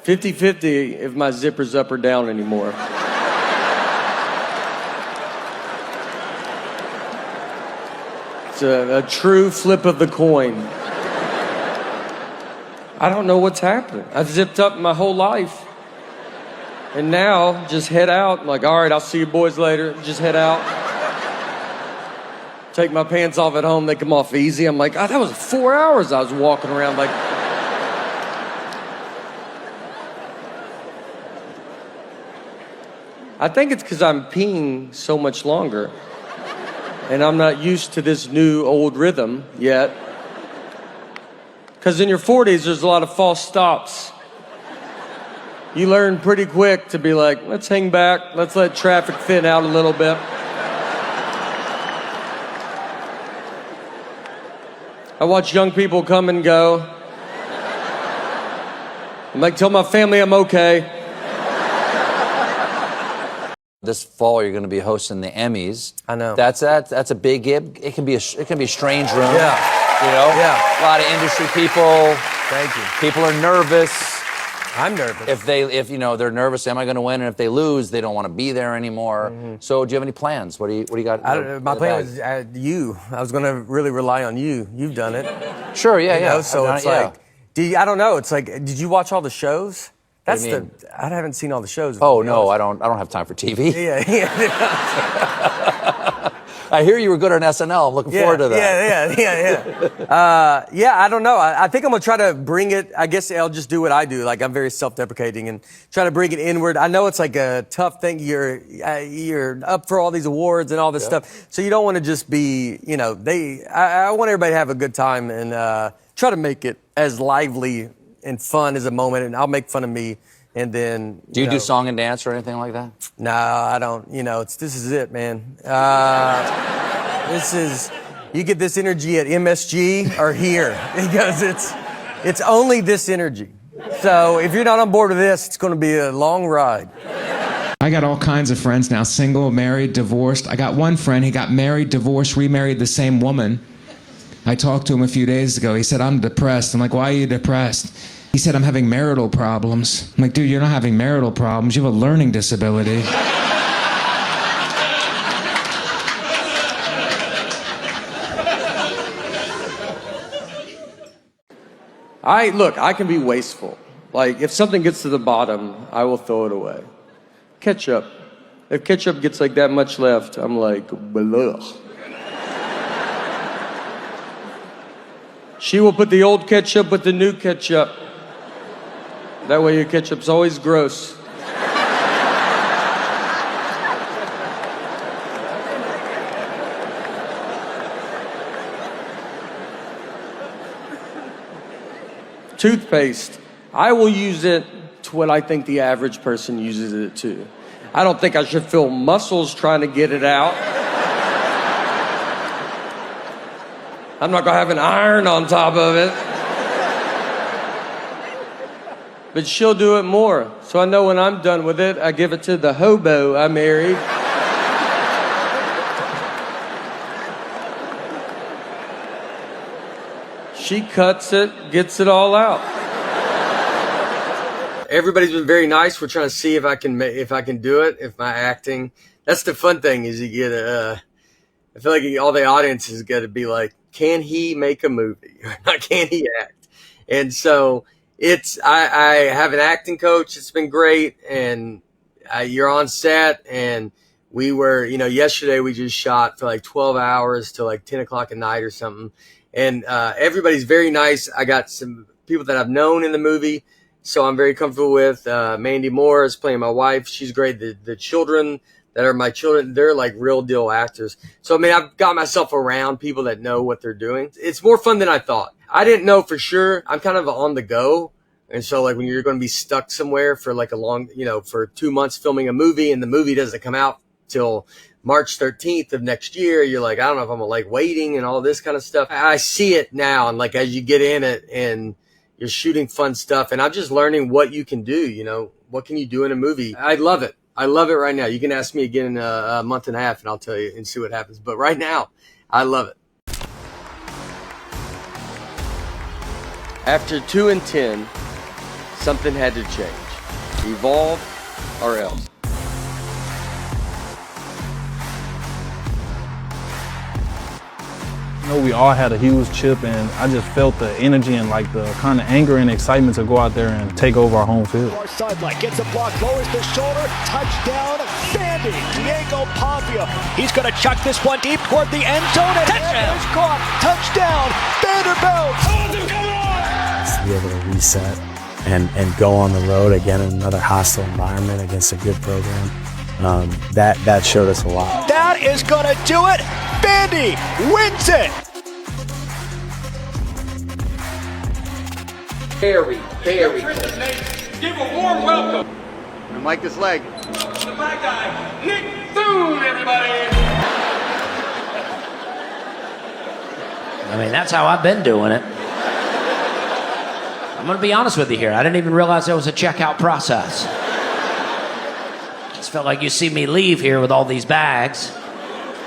50-50 if my zipper's up or down anymore. It's a true flip of the coin. I don't know what's happening. I've zipped up my whole life. And now, just head out. I'm like, all right, I'll see you boys later. Just head out. Take my pants off at home. They come off easy. I'm like, oh, that was 4 hours I was walking around like... I think it's because I'm peeing so much longer. And I'm not used to this new old rhythm yet. Because in your 40s, there's a lot of false stops. You learn pretty quick to be like, let's hang back. Let's let traffic thin out a little bit. I watch young people come and go. I'm like, tell my family I'm okay. This fall, you're going to be hosting the Emmys. I know. That's a big gig. It can be a strange room. Yeah. You know. Yeah. A lot of industry people. Thank you. People are nervous. I'm nervous. If they're nervous, am I going to win? And if they lose, they don't want to be there anymore. Mm-hmm. So, do you have any plans? What do you got? My plan was you. I was going to really rely on you. You've done it. Sure. Yeah. You know, so it's like, I don't know. It's like, did you watch all the shows? I haven't seen all the shows. Oh no, I don't have time for TV. Yeah. I hear you were good on SNL. I'm looking forward to that. Yeah, I don't know. I think I'm gonna try to bring it. I guess I'll just do what I do. Like, I'm very self-deprecating and try to bring it inward. I know it's like a tough thing. You're up for all these awards and all this stuff, so you don't want to just be. I want everybody to have a good time and try to make it as lively and fun as a moment, and I'll make fun of me, and then... Do you do song and dance or anything like that? No, I don't. This is it, man. You get this energy at MSG or here, because it's only this energy. So if you're not on board with this, it's going to be a long ride. I got all kinds of friends now, single, married, divorced. I got one friend, he got married, divorced, remarried the same woman. I talked to him a few days ago. He said, I'm depressed. I'm like, why are you depressed? He said, I'm having marital problems. I'm like, dude, you're not having marital problems. You have a learning disability. I can be wasteful. Like, if something gets to the bottom, I will throw it away. Ketchup. If ketchup gets like that much left, I'm like, blah. She will put the old ketchup with the new ketchup. That way your ketchup's always gross. Toothpaste. I will use it to what I think the average person uses it to. I don't think I should feel muscles trying to get it out. I'm not gonna have an iron on top of it. But she'll do it more. So I know when I'm done with it, I give it to the hobo I married. She cuts it, gets it all out. Everybody's been very nice. We're trying to see if I can do it, if my acting. That's the fun thing is you get I feel like all the audience has got to be like, can he make a movie? Or can he act? And so I have an acting coach. It's been great. And you're on set, and we were, yesterday we just shot for like 12 hours till like 10 o'clock at night or something. And everybody's very nice. I got some people that I've known in the movie, so I'm very comfortable with. Mandy Moore is playing my wife. She's great. The children that are my children, they're like real deal actors. So, I've got myself around people that know what they're doing. It's more fun than I thought. I didn't know for sure. I'm kind of on the go. And so like when you're going to be stuck somewhere for like a long, for 2 months filming a movie and the movie doesn't come out till March 13th of next year, you're like, I don't know if I'm like waiting and all this kind of stuff. I see it now. And like, as you get in it and you're shooting fun stuff, and I'm just learning what you can do, what can you do in a movie? I love it. I love it right now. You can ask me again in a month and a half and I'll tell you and see what happens. But right now, I love it. After 2 and 10, something had to change. Evolve or else. You know, we all had a huge chip, and I just felt the energy and like the kind of anger and excitement to go out there and take over our home field. Far sideline, gets a block, lowers the shoulder, touchdown, Vandy, Diego Pavia. He's going to chuck this one deep toward the end zone, and it's caught. Touchdown, Vanderbilt. To be able to reset and go on the road again in another hostile environment against a good program, that showed us a lot. That is going to do it. Vandy wins it. Very Give a warm welcome. And like this leg. The black guy, Nick Thune, everybody. I mean, that's how I've been doing it. I'm going to be honest with you here. I didn't even realize there was a checkout process. Just felt like you see me leave here with all these bags.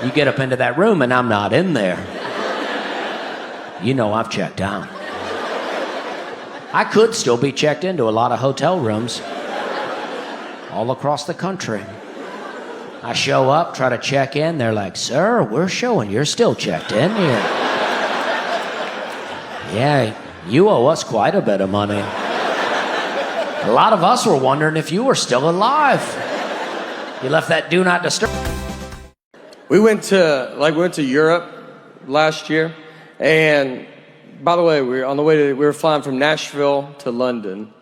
You get up into that room and I'm not in there. You know I've checked out. I could still be checked into a lot of hotel rooms all across the country. I show up, try to check in. They're like, sir, we're showing you're still checked in here. Yeah, you owe us quite a bit of money. A lot of us were wondering if you were still alive. You left that do not disturb. We went to Europe last year, and by the way, we were flying from Nashville to London,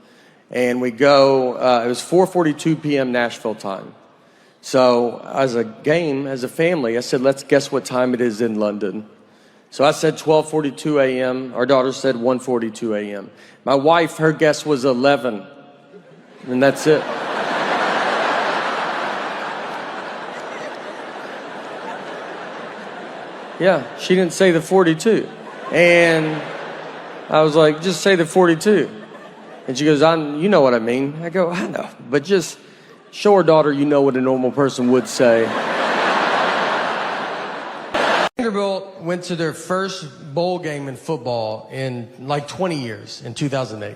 and we go. It was 4:42 p.m. Nashville time. So as a family, I said, let's guess what time it is in London. So I said 12:42 a.m. Our daughter said 1:42 a.m. My wife, her guess was 11, and that's it. Yeah, she didn't say the 42. And I was like, just say the 42. And she goes, you know what I mean. I go, I know, but just show her daughter you know what a normal person would say. Vanderbilt went to their first bowl game in football in like 20 years, in 2008.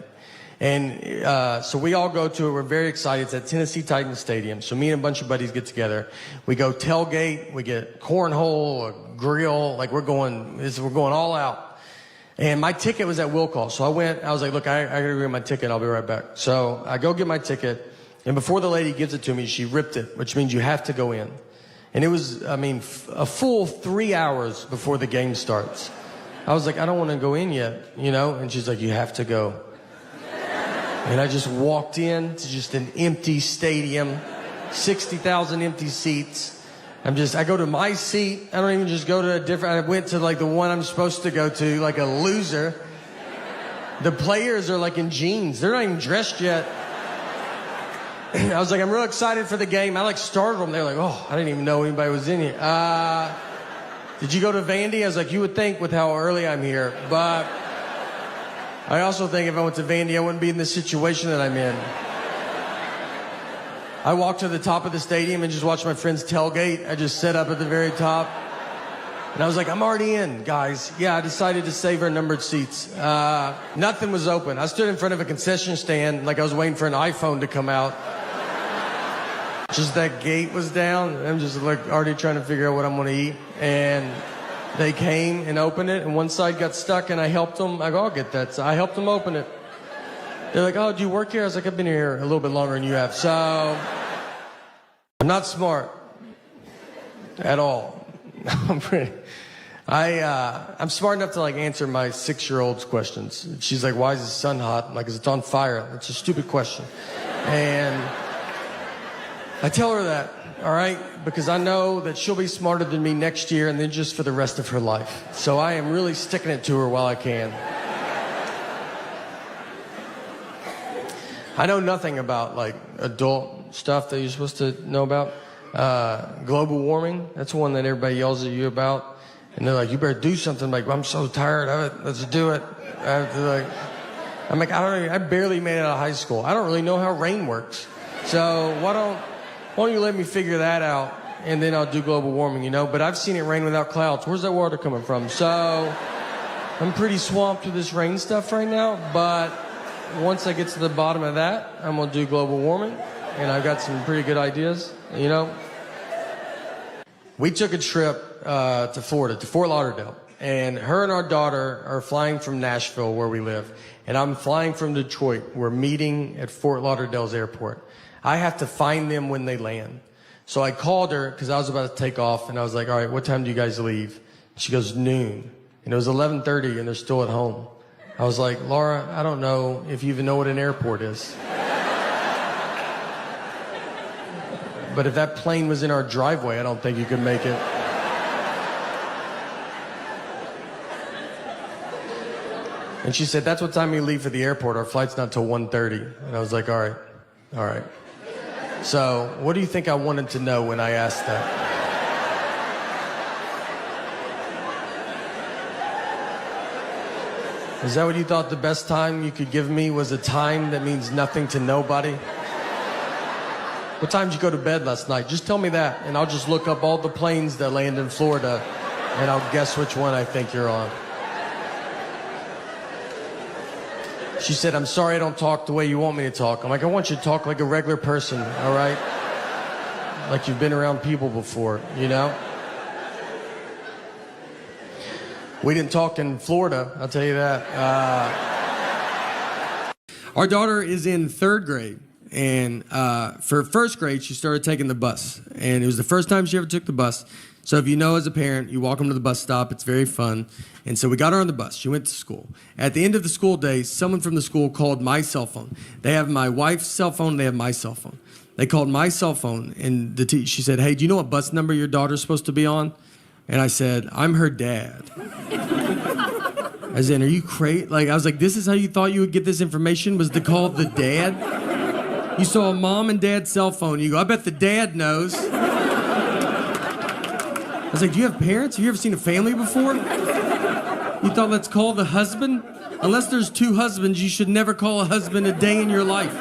And so we all go to it. We're very excited. It's at Tennessee Titans Stadium. So me and a bunch of buddies get together. We go tailgate. We get cornhole, a grill. Like we're going all out. And my ticket was at will call. So I was like, look, I got to get my ticket. I'll be right back. So I go get my ticket. And before the lady gives it to me, she ripped it, which means you have to go in. And it was, a full 3 hours before the game starts. I was like, I don't want to go in yet, And she's like, you have to go. And I just walked in to just an empty stadium, 60,000 empty seats. I go to my seat. I don't even just go to I went to like the one I'm supposed to go to, like a loser. The players are like in jeans. They're not even dressed yet. I was like, I'm real excited for the game. I like startled them. They're like, oh, I didn't even know anybody was in here. Did you go to Vandy? I was like, you would think with how early I'm here, but I also think if I went to Vandy, I wouldn't be in the situation that I'm in. I walked to the top of the stadium and just watched my friends tailgate. I just sat up at the very top. And I was like, I'm already in, guys. Yeah, I decided to save our numbered seats. Nothing was open. I stood in front of a concession stand like I was waiting for an iPhone to come out. Just that gate was down. I'm just like already trying to figure out what I'm going to eat. And they came and opened it, and one side got stuck, and I helped them. I go, I'll get that. So I helped them open it. They're like, oh, do you work here? I was like, I've been here a little bit longer than you have. So I'm not smart at all. I'm smart enough to like answer my 6-year-old's questions. She's like, why is the sun hot? I'm like, 'cause it's on fire. That's a stupid question. And I tell her that, all right, because I know that she'll be smarter than me next year and then just for the rest of her life. So I am really sticking it to her while I can. I know nothing about like adult stuff that you're supposed to know about. Global warming, that's one that everybody yells at you about. And they're like, you better do something. I'm like, I'm so tired of it. Let's do it. I'm like, I barely made it out of high school. I don't really know how rain works. So why don't you let me figure that out, and then I'll do global warming, But I've seen it rain without clouds. Where's that water coming from? So I'm pretty swamped with this rain stuff right now, but once I get to the bottom of that, I'm gonna do global warming, and I've got some pretty good ideas, you know. We took a trip to Florida, to Fort Lauderdale, and her and our daughter are flying from Nashville, where we live, and I'm flying from Detroit. We're meeting at Fort Lauderdale's airport. I have to find them when they land. So I called her because I was about to take off, and I was like, all right, what time do you guys leave? She goes, noon. And it was 11:30, and they're still at home. I was like, Laura, I don't know if you even know what an airport is. But if that plane was in our driveway, I don't think you could make it. And she said, that's what time we leave for the airport. Our flight's not till 1:30. And I was like, all right. So what do you think I wanted to know when I asked that? Is that what you thought the best time you could give me was a time that means nothing to nobody? What time did you go to bed last night? Just tell me that, and I'll just look up all the planes that land in Florida, and I'll guess which one I think you're on. She said, I'm sorry I don't talk the way you want me to talk. I'm like, I want you to talk like a regular person, all right? Like you've been around people before, you know? We didn't talk in Florida, I'll tell you that. Our daughter is in 3rd grade. And for 1st grade, she started taking the bus. And it was the first time she ever took the bus. So if you know as a parent, you walk them to the bus stop. It's very fun. And so we got her on the bus. She went to school. At the end of the school day, someone from the school called my cell phone. They have my wife's cell phone. They have my cell phone. They called my cell phone. And she said, hey, do you know what bus number your daughter's supposed to be on? And I said, I'm her dad. I said, are you crazy? I was like, this is how you thought you would get this information, was to call the dad? You saw a mom and dad's cell phone. You go, I bet the dad knows. I was like, do you have parents? Have you ever seen a family before? You thought, let's call the husband? Unless there's 2 husbands, you should never call a husband a day in your life.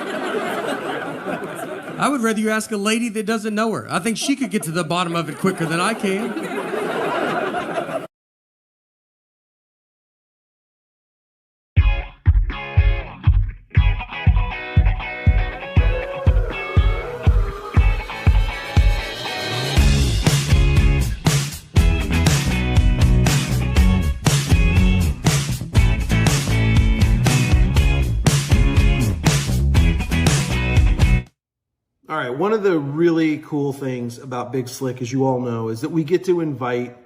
I would rather you ask a lady that doesn't know her. I think she could get to the bottom of it quicker than I can. All right, one of the really cool things about Big Slick, as you all know, is that we get to invite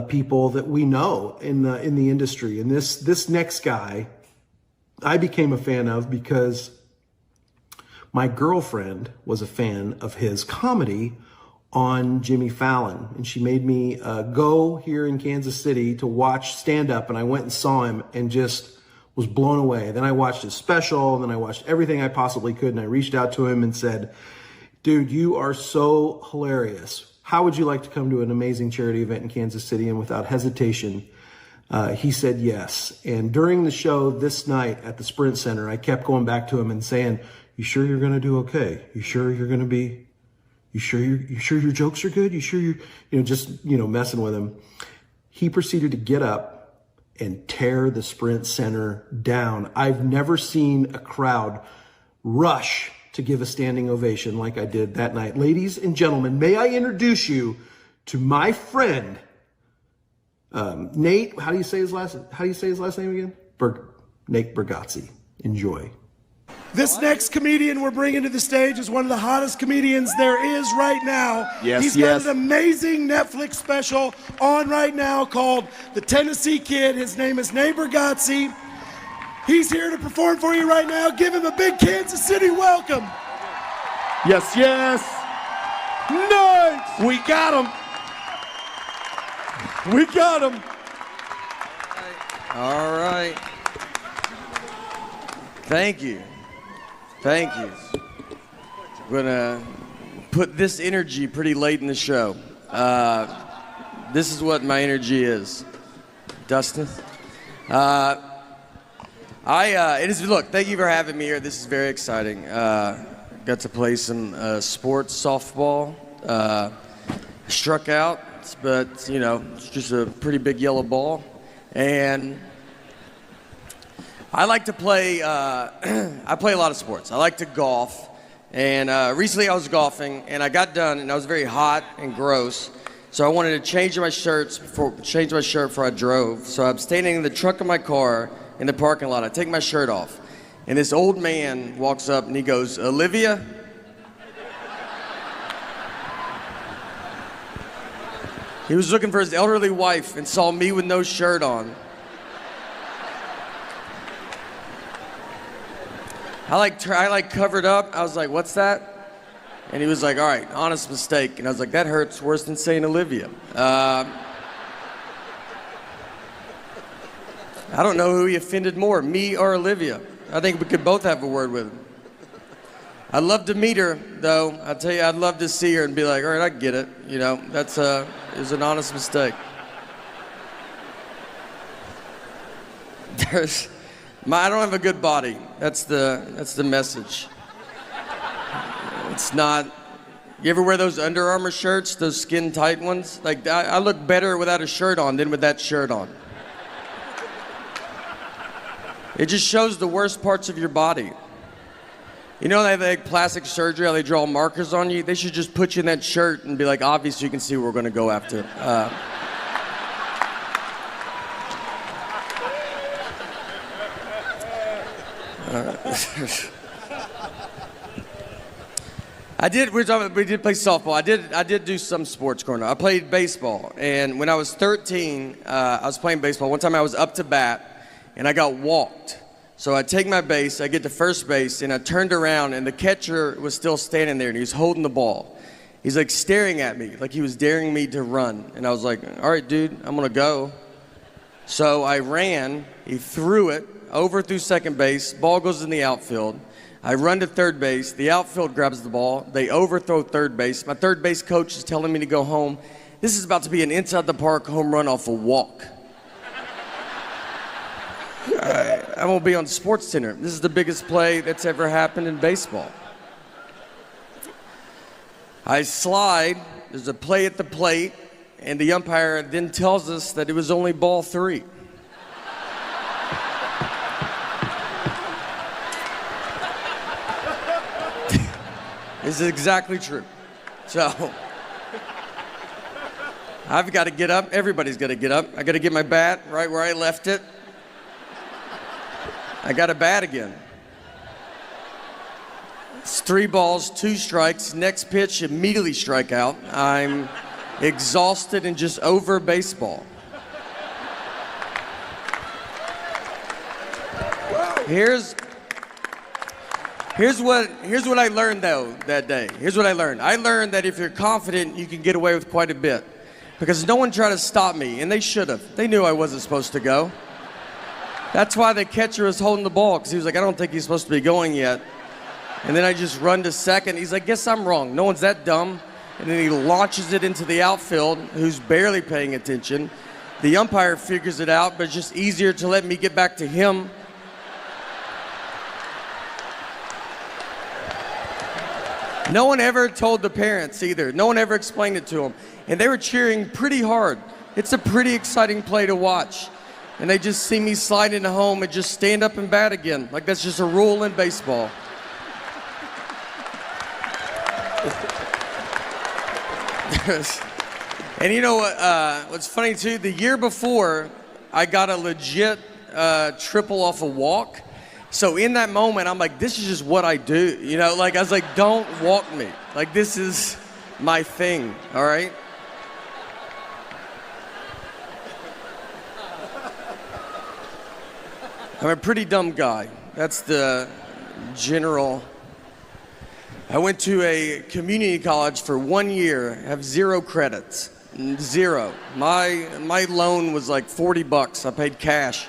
people that we know in the industry. And this next guy, I became a fan of because my girlfriend was a fan of his comedy on Jimmy Fallon. And she made me go here in Kansas City to watch stand-up, and I went and saw him and just was blown away. Then I watched his special, and then I watched everything I possibly could, and I reached out to him and said, dude, you are so hilarious. How would you like to come to an amazing charity event in Kansas City? And without hesitation, he said yes. And during the show this night at the Sprint Center, I kept going back to him and saying, you sure you're going to do okay? You sure you're going to be, you sure your jokes are good? You sure you're, just messing with him. He proceeded to get up and tear the Sprint Center down. I've never seen a crowd rush to give a standing ovation like I did that night. Ladies and gentlemen, may I introduce you to my friend, Nate. How do you say his last name again? Nate Bargatze. Enjoy. This next comedian we're bringing to the stage is one of the hottest comedians there is right now. He's got an amazing Netflix special on right now called The Tennessee Kid. His name is Nate Bargatze. He's here to perform for you right now. Give him a big Kansas City welcome. Yes. Nice. We got him. All right. Thank you. I'm gonna put this energy pretty late in the show. This is what my energy is. Dustin? Look, thank you for having me here. This is very exciting. Got to play some sports softball. Struck out, but it's just a pretty big yellow ball. And I like to play, I play a lot of sports. I like to golf. And recently I was golfing, and I got done, and I was very hot and gross. So I wanted to change my shirt before I drove. So I'm standing in the trunk of my car in the parking lot. I take my shirt off, and this old man walks up, and he goes, "Olivia?" He was looking for his elderly wife and saw me with no shirt on. I covered up. I was like, "What's that?" And he was like, "All right, honest mistake." And I was like, "That hurts worse than saying Olivia." I don't know who he offended more, me or Olivia. I think we could both have a word with him. I'd love to meet her, though. I tell you, I'd love to see her and be like, "All right, I get it." You know, it was an honest mistake. I don't have a good body. That's the message. It's not. You ever wear those Under Armour shirts, those skin tight ones? Like, I look better without a shirt on than with that shirt on. It just shows the worst parts of your body. You know, they have like plastic surgery, how they draw markers on you? They should just put you in that shirt and be like, obviously you can see what we're gonna go after. We did play softball. I did do some sports growing up. I played baseball, and when I was 13, I was playing baseball. One time I was up to bat, and I got walked. So I take my base, I get to first base, and I turned around, and the catcher was still standing there, and he was holding the ball. He's like staring at me, like he was daring me to run. And I was like, "All right, dude, I'm gonna go." So I ran, he threw it, over through second base, ball goes in the outfield. I run to third base, the outfield grabs the ball, they overthrow third base. My third base coach is telling me to go home. This is about to be an inside the park home run off a walk. I won't be on SportsCenter. This is the biggest play that's ever happened in baseball. I slide, there's a play at the plate, and the umpire then tells us that it was only ball 3. This is exactly true. So, I've got to get up. Everybody's got to get up. I got to get my bat right where I left it. I got a bat again. It's 3 balls, 2 strikes. Next pitch, immediately strike out. I'm exhausted and just over baseball. Here's what I learned though that day. Here's what I learned. I learned that if you're confident, you can get away with quite a bit. Because no one tried to stop me, and they should have. They knew I wasn't supposed to go. That's why the catcher was holding the ball, because he was like, "I don't think he's supposed to be going yet." And then I just run to second. He's like, "Guess I'm wrong. No one's that dumb." And then he launches it into the outfield, who's barely paying attention. The umpire figures it out, but it's just easier to let me get back to him. No one ever told the parents either. No one ever explained it to them. And they were cheering pretty hard. It's a pretty exciting play to watch. And they just see me slide into home and just stand up and bat again. Like that's just a rule in baseball. And you know what? What's funny too, the year before, I got a legit triple off a walk. So in that moment, I'm like, this is just what I do. You know, like I was like, don't walk me. Like this is my thing, all right? I'm a pretty dumb guy. That's the general. I went to a community college for 1 year, have 0 credits, 0. My loan was like $40. I paid cash.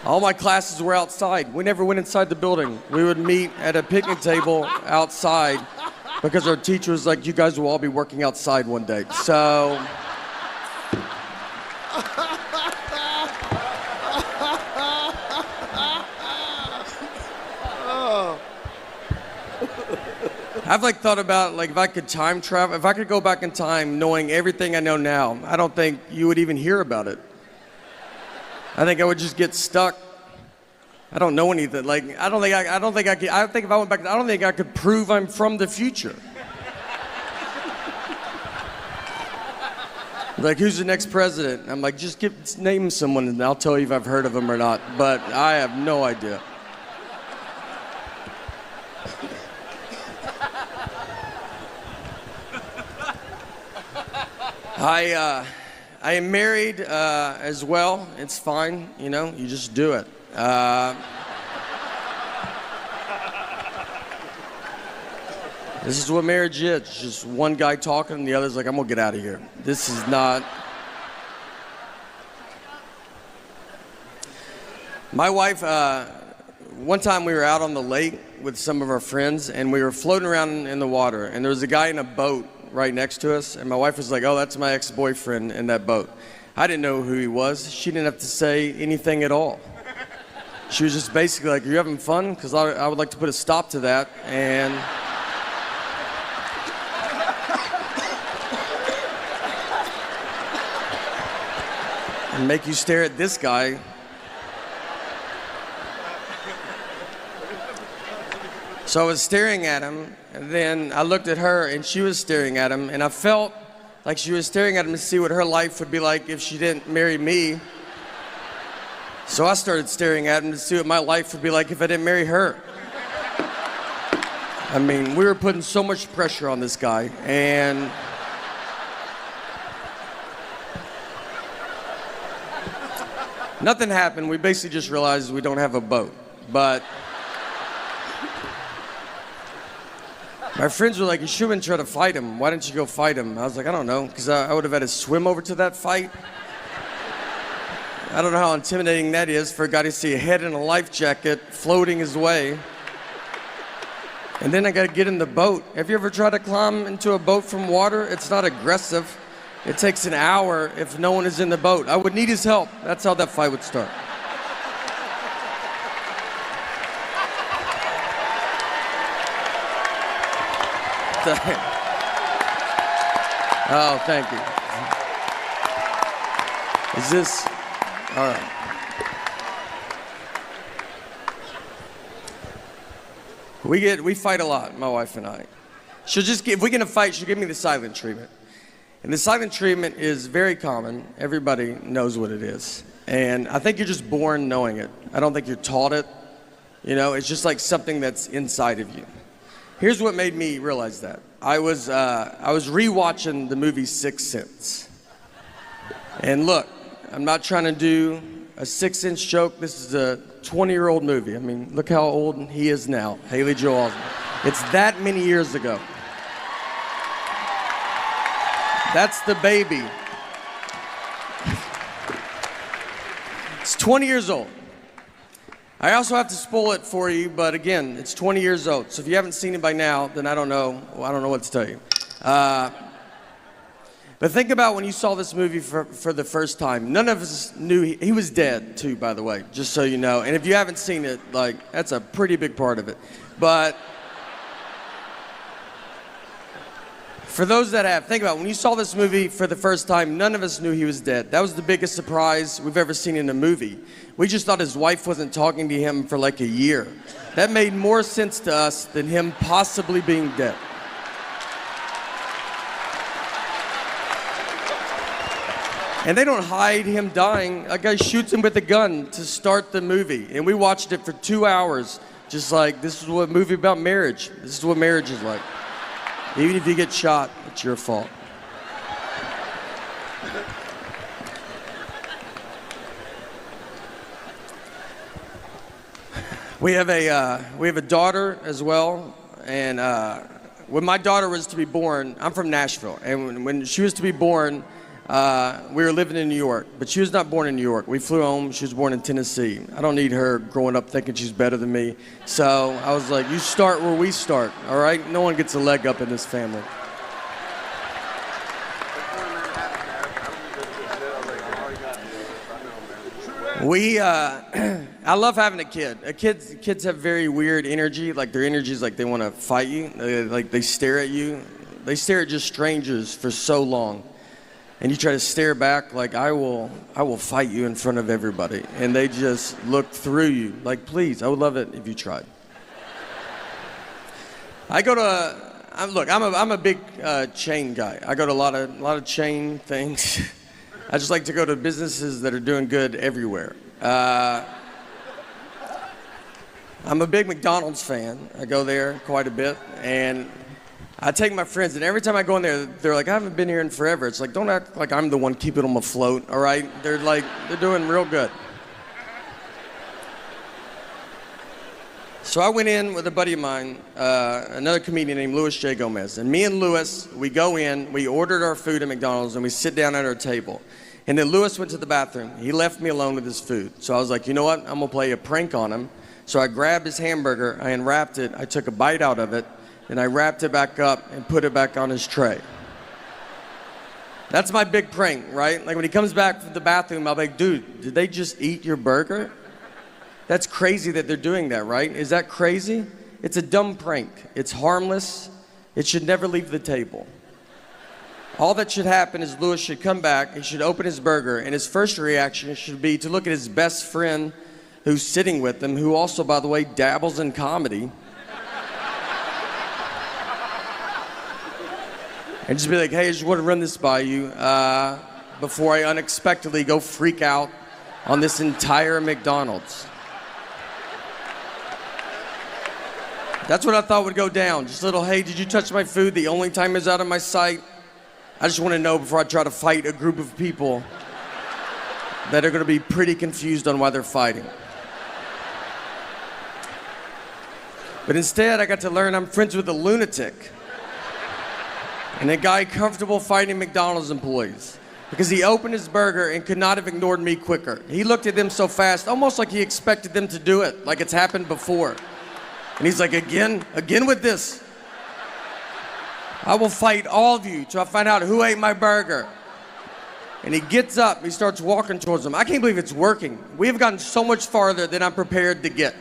All my classes were outside. We never went inside the building. We would meet at a picnic table outside because our teacher was like, "You guys will all be working outside one day." So. I've like thought about like if I could time travel, if I could go back in time knowing everything I know now, I don't think you would even hear about it. I think I would just get stuck. I don't know anything. Like, I don't think I could. I think if I went back, I don't think I could prove I'm from the future. Like, who's the next president? I'm like, just name someone and I'll tell you if I've heard of them or not. But I have no idea. I am married as well. It's fine, you know, you just do it. This is what marriage is. It's just one guy talking and the other's like, I'm gonna get out of here. This is not. My wife, one time we were out on the lake with some of our friends and we were floating around in the water and there was a guy in a boat right next to us and my wife was like, oh, that's my ex-boyfriend in that boat. I didn't know who he was. She didn't have to say anything at all. She was just basically like, are you having fun? Because I would like to put a stop to that. And make you stare at this guy. So I was staring at him, and then I looked at her, and she was staring at him, and I felt like she was staring at him to see what her life would be like if she didn't marry me. So I started staring at him to see what my life would be like if I didn't marry her. I mean, we were putting so much pressure on this guy, and nothing happened. We basically just realized we don't have a boat. But my friends were like, you shouldn't try to fight him. Why didn't you go fight him? I was like, I don't know, because I would have had to swim over to that fight. I don't know how intimidating that is for a guy to see a head in a life jacket floating his way. And then I got to get in the boat. Have you ever tried to climb into a boat from water? It's not aggressive. It takes an hour if no one is in the boat. I would need his help. That's how that fight would start. Oh, thank you. Is this all right? We fight a lot, my wife and I. If we get in a fight, she'll give me the silent treatment. And the silent treatment is very common. Everybody knows what it is. And I think you're just born knowing it. I don't think you're taught it. You know, it's just like something that's inside of you. Here's what made me realize that. I was rewatching the movie Sixth Sense. And look, I'm not trying to do a 6-inch joke. This is a 20-year-old movie. I mean, look how old he is now, Haley Joel Osment. It's that many years ago. That's the baby. It's 20 years old. I also have to spoil it for you, but again, it's 20 years old. So if you haven't seen it by now, then I don't know what to tell you. But think about when you saw this movie for the first time. None of us knew he was dead too, by the way, just so you know. And if you haven't seen it, like, that's a pretty big part of it. But for those that have, think about it. When you saw this movie for the first time, none of us knew he was dead. That was the biggest surprise we've ever seen in a movie. We just thought his wife wasn't talking to him for like a year. That made more sense to us than him possibly being dead. And they don't hide him dying. A guy shoots him with a gun to start the movie. And we watched it for 2 hours, just like, this is what a movie about marriage. This is what marriage is like. Even if you get shot, it's your fault. We have a daughter as well, and when my daughter was to be born, I'm from Nashville, and when she was to be born, we were living in New York, but she was not born in New York. We flew home. She was born in Tennessee. I don't need her growing up thinking she's better than me. So I was like, you start where we start, all right? No one gets a leg up in this family. I love having a kid. Kids have very weird energy. Like, their energy is like they want to fight you. They stare at you. They stare at just strangers for so long. and you try to stare back like, I will fight you in front of everybody. And they just look through you like, please, I would love it if you tried. I go to, I'm a big chain guy. I go to a lot of chain things. I just like to go to businesses that are doing good everywhere. I'm a big McDonald's fan. I go there quite a bit, and I take my friends, and every time I go in there, they're like, I haven't been here in forever. It's like, don't act like I'm the one keeping them afloat, all right? They're doing real good. So I went in with a buddy of mine, another comedian named Louis J. Gomez, and me and Louis, we go in, we ordered our food at McDonald's, and we sit down at our table. And then Louis went to the bathroom. He left me alone with his food. So I was like, you know what? I'm gonna play a prank on him. So I grabbed his hamburger, I unwrapped it, I took a bite out of it, and I wrapped it back up and put it back on his tray. That's my big prank, right? Like when he comes back from the bathroom, I'll be like, dude, did they just eat your burger? That's crazy that they're doing that, right? Is that crazy? It's a dumb prank. It's harmless. It should never leave the table. All that should happen is Louis should come back, he should open his burger, and his first reaction should be to look at his best friend who's sitting with him, who also, by the way, dabbles in comedy, and just be like, hey, I just want to run this by you before I unexpectedly go freak out on this entire McDonald's. That's what I thought would go down. Just a little, hey, did you touch my food the only time it's out of my sight? I just want to know before I try to fight a group of people that are going to be pretty confused on why they're fighting. But instead, I got to learn I'm friends with a lunatic and a guy comfortable fighting McDonald's employees because he opened his burger and could not have ignored me quicker. He looked at them so fast, almost like he expected them to do it, like it's happened before. And he's like, again with this. I will fight all of you till I find out who ate my burger. And he gets up, he starts walking towards them. I can't believe it's working. We have gotten so much farther than I'm prepared to get.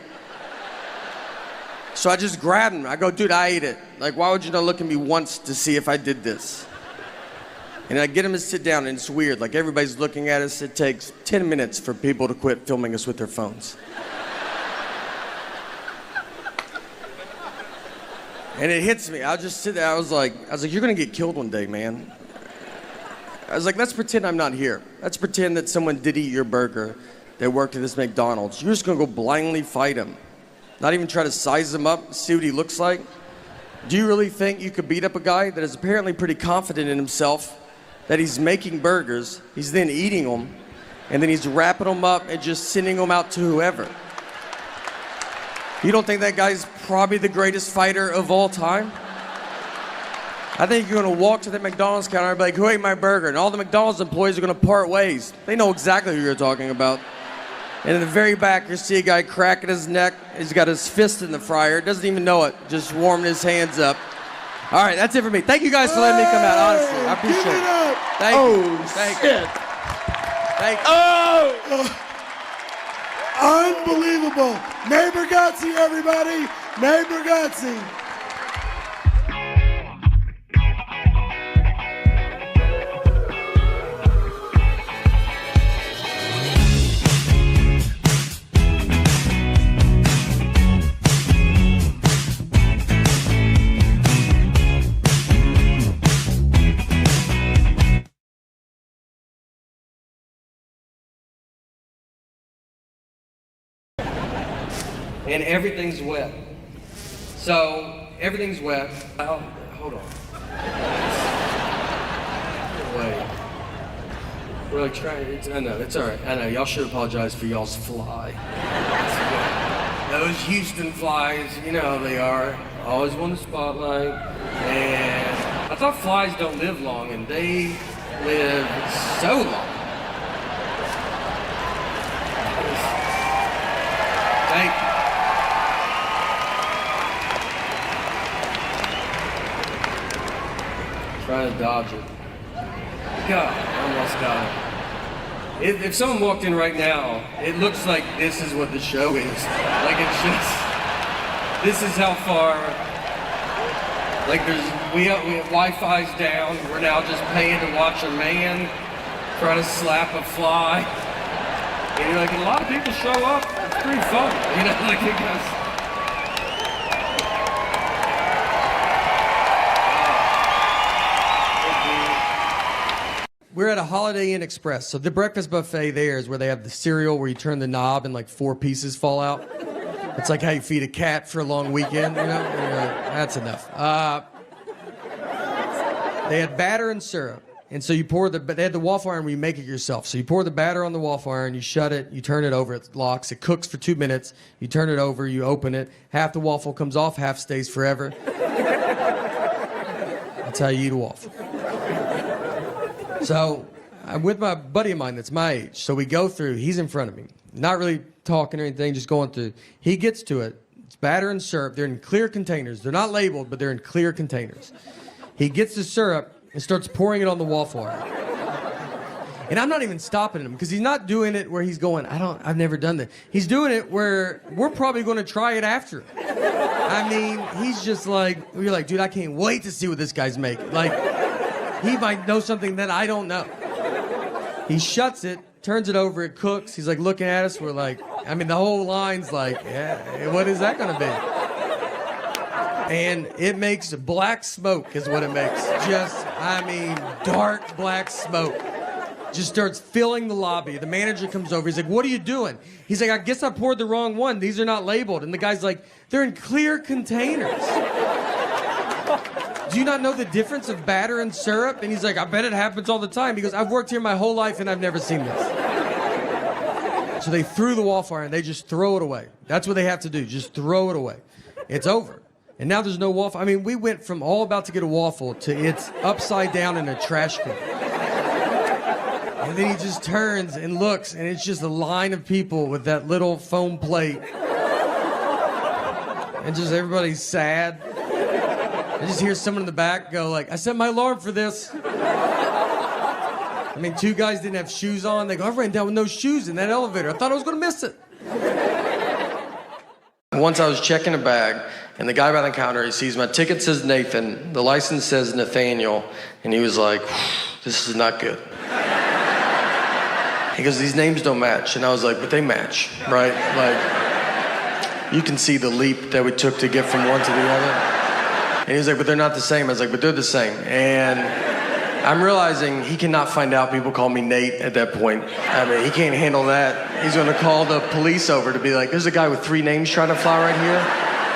So I just grabbed him. I go, dude, I ate it. Like, why would you not look at me once to see if I did this? And I get him to sit down, and it's weird. Like, everybody's looking at us. It takes 10 minutes for people to quit filming us with their phones. And it hits me. I'll just sit there. I was like, you're gonna get killed one day, man. I was like, let's pretend I'm not here. Let's pretend that someone did eat your burger that worked at this McDonald's. You're just gonna go blindly fight him. Not even try to size him up, see what he looks like. Do you really think you could beat up a guy that is apparently pretty confident in himself, that he's making burgers, he's then eating them, and then he's wrapping them up and just sending them out to whoever? You don't think that guy's probably the greatest fighter of all time? I think you're gonna walk to the McDonald's counter and be like, who ate my burger? And all the McDonald's employees are gonna part ways. They know exactly who you're talking about. And in the very back, you see a guy cracking his neck. He's got his fist in the fryer. Doesn't even know it. Just warming his hands up. All right, that's it for me. Thank you guys for letting me come out, honestly. I appreciate it. Thank you. Thank you. Thank you. Unbelievable. May Bargatze, everybody. May Bargatze. And everything's wet. So, everything's wet. Oh, hold on. Wait. Really trying. I know, it's all right. I know, y'all should apologize for y'all's fly. Those Houston flies, you know how they are. Always want the spotlight. And I thought flies don't live long, and they live so long. Thank you. Trying to dodge it. God, I almost got it. If someone walked in right now, it looks like this is what the show is. Like it's just, this is how far Like we have Wi-Fi's down. We're now just paying to watch a man try to slap a fly. And you're like, a lot of people show up. It's pretty fun, you know. Like it goes. We're at a Holiday Inn Express. So the breakfast buffet there is where they have the cereal where you turn the knob and like 4 pieces fall out. It's like how you feed a cat for a long weekend, you know? That's enough. They had batter and syrup. And so you pour they had the waffle iron where you make it yourself. So you pour the batter on the waffle iron, you shut it, you turn it over, it locks, it cooks for 2 minutes, you turn it over, you open it, half the waffle comes off, half stays forever. That's how you eat a waffle. So I'm with my buddy of mine that's my age. So we go through, he's in front of me, not really talking or anything, just going through. He gets to it. It's batter and syrup. They're in clear containers. They're not labeled, but they're in clear containers. He gets the syrup and starts pouring it on the waffle iron. And I'm not even stopping him because he's not doing it where he's going, I've never done that. He's doing it where we're probably going to try it after. I mean, he's just like, you're like, dude, I can't wait to see what this guy's making. Like, he might know something that I don't know. He shuts it, turns it over, it cooks. He's like looking at us. We're like, I mean, the whole line's like, yeah, what is that going to be? And it makes black smoke is what it makes. Just, I mean, dark black smoke. Just starts filling the lobby. The manager comes over. He's like, what are you doing? He's like, I guess I poured the wrong one. These are not labeled. And the guy's like, they're in clear containers. Do you not know the difference of batter and syrup? And he's like, I bet it happens all the time. He goes, I've worked here my whole life and I've never seen this. So they threw the waffle iron. They just throw it away. That's what they have to do. Just throw it away. It's over. And now there's no waffle. I mean, we went from all about to get a waffle to it's upside down in a trash can. And then he just turns and looks, and it's just a line of people with that little foam plate. And just everybody's sad. I just hear someone in the back go like, I set my alarm for this. I mean, 2 guys didn't have shoes on. They go, I ran down with no shoes in that elevator. I thought I was going to miss it. Once I was checking a bag, and the guy behind the counter, he sees my ticket says Nathan, the license says Nathaniel, and he was like, this is not good. He goes, these names don't match. And I was like, but they match, right? Like, you can see the leap that we took to get from one to the other. And he was like, but they're not the same. I was like, but they're the same. And I'm realizing he cannot find out people call me Nate at that point. I mean, he can't handle that. He's gonna call the police over to be like, there's a guy with 3 names trying to fly right here.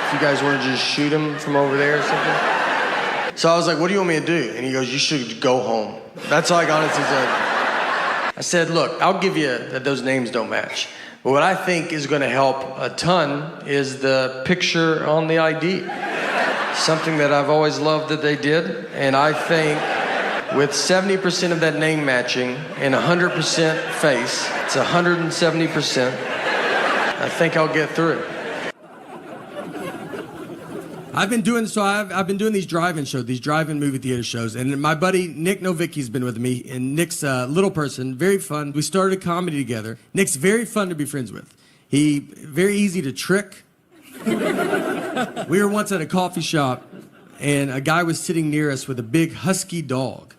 If you guys want to just shoot him from over there or something. So I was like, what do you want me to do? And he goes, you should go home. That's all I honestly said. I said, look, I'll give you that those names don't match. But what I think is gonna help a ton is the picture on the ID. Something that I've always loved that they did. And I think with 70% of that name matching and 100% face, it's 170%. I think I'll get through it. I've been doing these drive-in shows, these drive-in movie theater shows, and my buddy Nick Novicki's been with me, and Nick's a little person, very fun. We started a comedy together. Nick's very fun to be friends with. He very easy to trick. We were once at a coffee shop, and a guy was sitting near us with a big husky dog,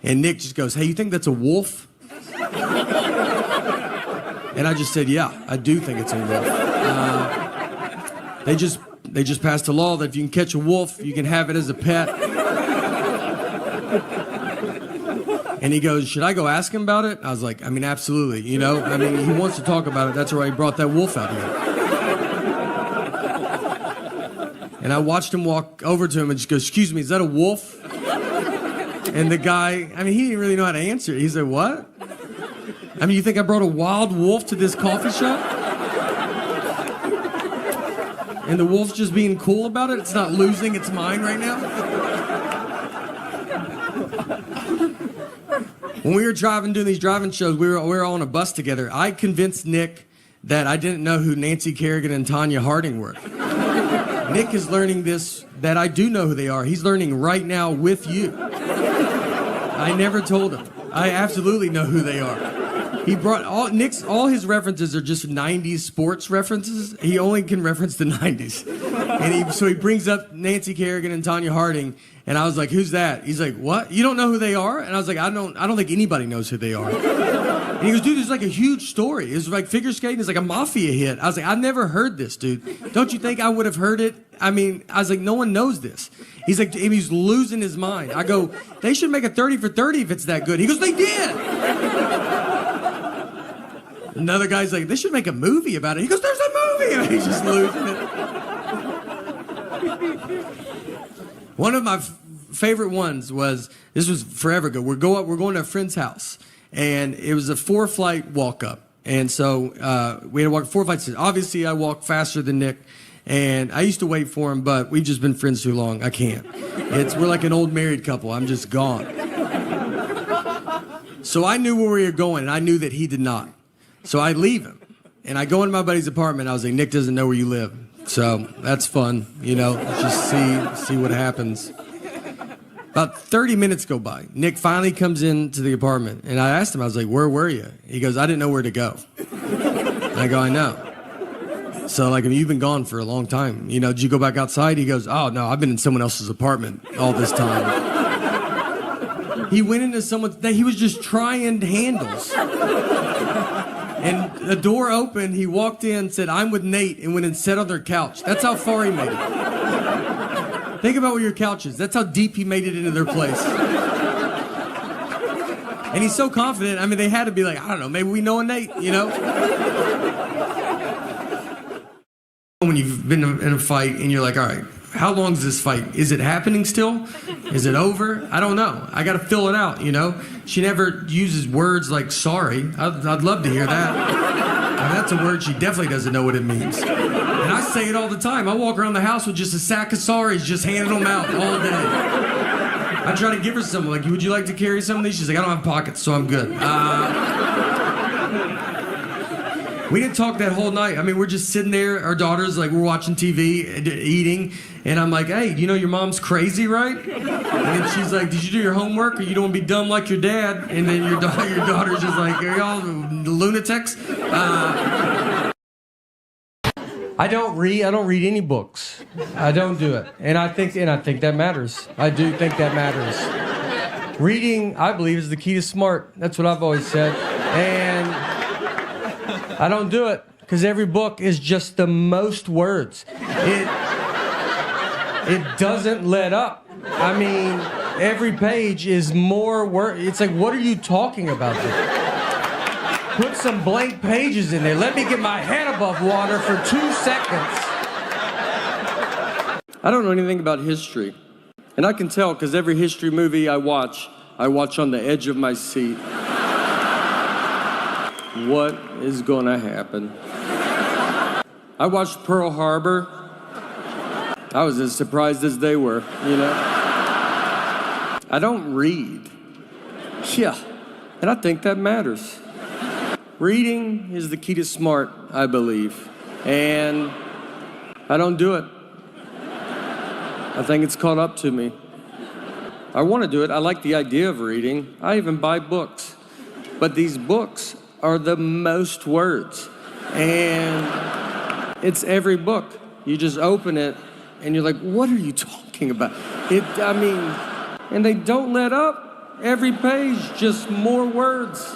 and Nick just goes, hey, you think that's a wolf? And I just said, yeah, I do think it's a wolf. They just passed a law that if you can catch a wolf, you can have it as a pet. And he goes, should I go ask him about it? I was like, I mean, absolutely, you know? I mean, he wants to talk about it. That's why he brought that wolf out here. And I watched him walk over to him and just go, excuse me, is that a wolf? And the guy, I mean, he didn't really know how to answer it. He said, what? I mean, you think I brought a wild wolf to this coffee shop? And the wolf's just being cool about it? It's not losing its mind right now? When we were doing these driving shows, we were all on a bus together. I convinced Nick that I didn't know who Nancy Kerrigan and Tanya Harding were. Nick is learning this, that I do know who they are. He's learning right now with you. I never told him. I absolutely know who they are. He brought all his references are just 90s sports references. He only can reference the 90s. And so he brings up Nancy Kerrigan and Tanya Harding, and I was like, "Who's that?" He's like, "What? You don't know who they are?" And I was like, "I don't think anybody knows who they are." And he goes, "Dude, it's like a huge story. It's like figure skating is like a mafia hit." I was like, "I've never heard this, dude. Don't you think I would have heard it?" I mean, I was like, "No one knows this." He's like, he's losing his mind. I go, "They should make a 30 for 30 if it's that good." He goes, "They did." Another guy's like, "They should make a movie about it." He goes, "There's a movie!" And he's just losing it. One of my favorite ones was, this was forever ago. We're going to a friend's house, and it was a 4-flight walk up. And so we had to walk 4 flights. Obviously, I walk faster than Nick, and I used to wait for him, but we've just been friends too long. I can't. We're like an old married couple. I'm just gone. So I knew where we were going, and I knew that he did not. So I leave him, and I go into my buddy's apartment. I was like, "Nick doesn't know where you live." So that's fun, just see what happens. About 30 minutes go by. Nick finally comes into the apartment, and I asked him, I was like, "Where were you?" He goes, "I didn't know where to go." And I go, "I know." So, like, you've been gone for a long time. Did you go back outside? He goes, "Oh, no, I've been in someone else's apartment all this time." He went into he was just trying handles. And the door opened, he walked in, said, "I'm with Nate," and went and sat on their couch. That's how far he made it. Think about where your couch is. That's how deep he made it into their place. And he's so confident. I mean, they had to be like, I don't know, maybe we know a Nate, When you've been in a fight and you're like, all right, how long is this fight? Is it happening still? Is it over? I don't know. I got to fill it out, She never uses words like sorry. I'd love to hear that. I mean, that's a word she definitely doesn't know what it means. And I say it all the time. I walk around the house with just a sack of sorries, just handing them out all day. I try to give her some, like, "Would you like to carry some of these?" She's like, "I don't have pockets, so I'm good." We didn't talk that whole night. I mean, we're just sitting there, our daughters, like, we're watching TV, eating, and I'm like, "Hey, your mom's crazy, right?" And then she's like, "Did you do your homework, or you don't want to be dumb like your dad?" And then your daughter's just like, "Are y'all lunatics?" I don't read any books. I don't do it. And I think that matters. I do think that matters. Reading, I believe, is the key to smart. That's what I've always said. And I don't do it because every book is just the most words. It doesn't let up. I mean, every page is more words. It's like, what are you talking about there? Put some blank pages in there. Let me get my head above water for 2 seconds. I don't know anything about history. And I can tell because every history movie I watch on the edge of my seat. What is gonna happen? I watched Pearl Harbor. I was as surprised as they were, I don't read. Yeah, and I think that matters. Reading is the key to smart, I believe. And I don't do it. I think it's caught up to me. I want to do it. I like the idea of reading. I even buy books. But these books are the most words. And it's every book. You just open it and you're like, what are you talking about? And they don't let up. Every page, just more words.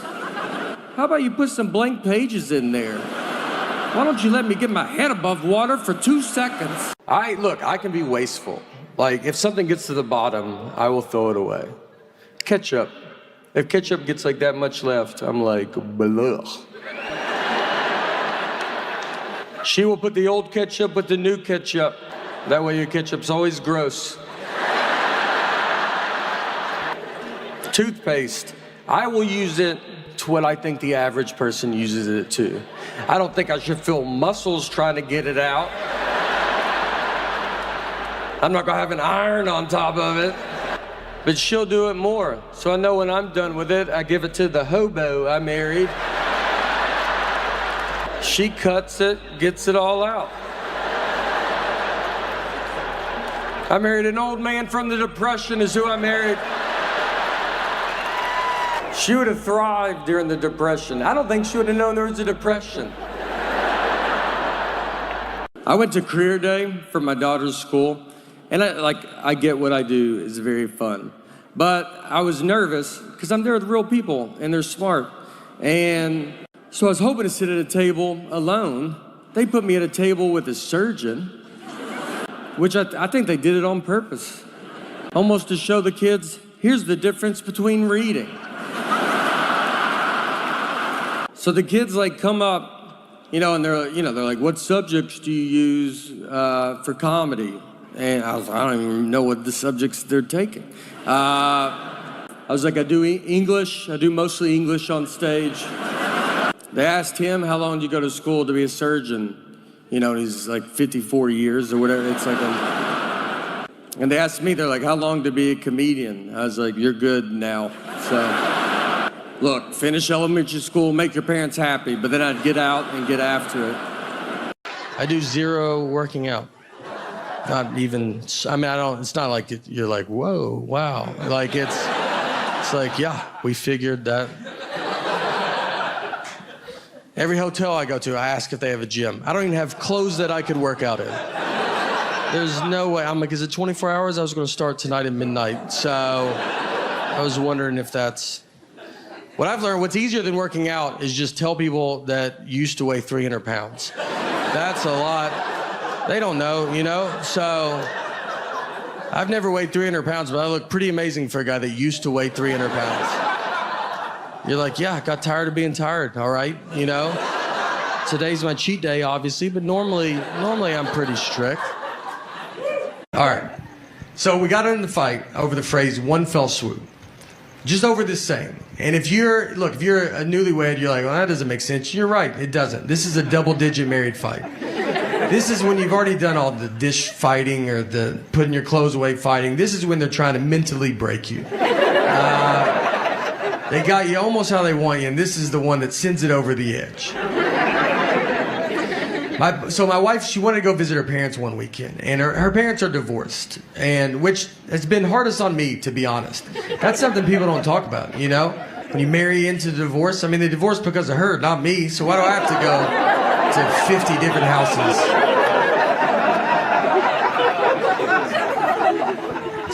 How about you put some blank pages in there? Why don't you let me get my head above water for 2 seconds? I can be wasteful. Like, if something gets to the bottom, I will throw it away. Ketchup. If ketchup gets like that much left, I'm like, blah. She will put the old ketchup with the new ketchup. That way your ketchup's always gross. Toothpaste. I will use it to what I think the average person uses it to. I don't think I should feel muscles trying to get it out. I'm not gonna have an iron on top of it. But she'll do it more. So I know when I'm done with it, I give it to the hobo I married. She cuts it, gets it all out. I married an old man from the Depression is who I married. She would have thrived during the Depression. I don't think she would have known there was a Depression. I went to career day for my daughter's school, and I get what I do is very fun. But I was nervous because I'm there with real people and they're smart. And so I was hoping to sit at a table alone. They put me at a table with a surgeon, which I think they did it on purpose, almost to show the kids, here's the difference between reading. So the kids come up, and they're like, what subjects do you use for comedy? And I don't even know what the subjects they're taking. I was like, I do English. I do mostly English on stage. They asked him, how long do you go to school to be a surgeon? And he's like 54 years or whatever. It's like and they asked me, they're like, how long to be a comedian? I was like, you're good now. So, look, finish elementary school, make your parents happy, but then I'd get out and get after it. I do zero working out. Not even, it's not like you're like, whoa, wow. Like it's like, yeah, we figured that. Every hotel I go to, I ask if they have a gym. I don't even have clothes that I could work out in. There's no way. I'm like, is it 24 hours? I was going to start tonight at midnight. So I was wondering if that's... What I've learned, what's easier than working out is just tell people that you used to weigh 300 pounds. That's a lot. They don't know, So I've never weighed 300 pounds, but I look pretty amazing for a guy that used to weigh 300 pounds. You're like, yeah, I got tired of being tired, all right, Today's my cheat day, obviously, but normally I'm pretty strict. All right, so we got in the fight over the phrase "one fell swoop," just over this saying. And if you're a newlywed, you're like, well, that doesn't make sense. You're right, it doesn't. This is a double-digit married fight. This is when you've already done all the dish fighting or the putting your clothes away fighting. This is when they're trying to mentally break you. They got you almost how they want you, and this is the one that sends it over the edge. So my wife, she wanted to go visit her parents one weekend, and her parents are divorced, and which has been hardest on me, to be honest. That's something people don't talk about, When you marry into divorce, they divorced because of her, not me, so why do I have to go to 50 different houses?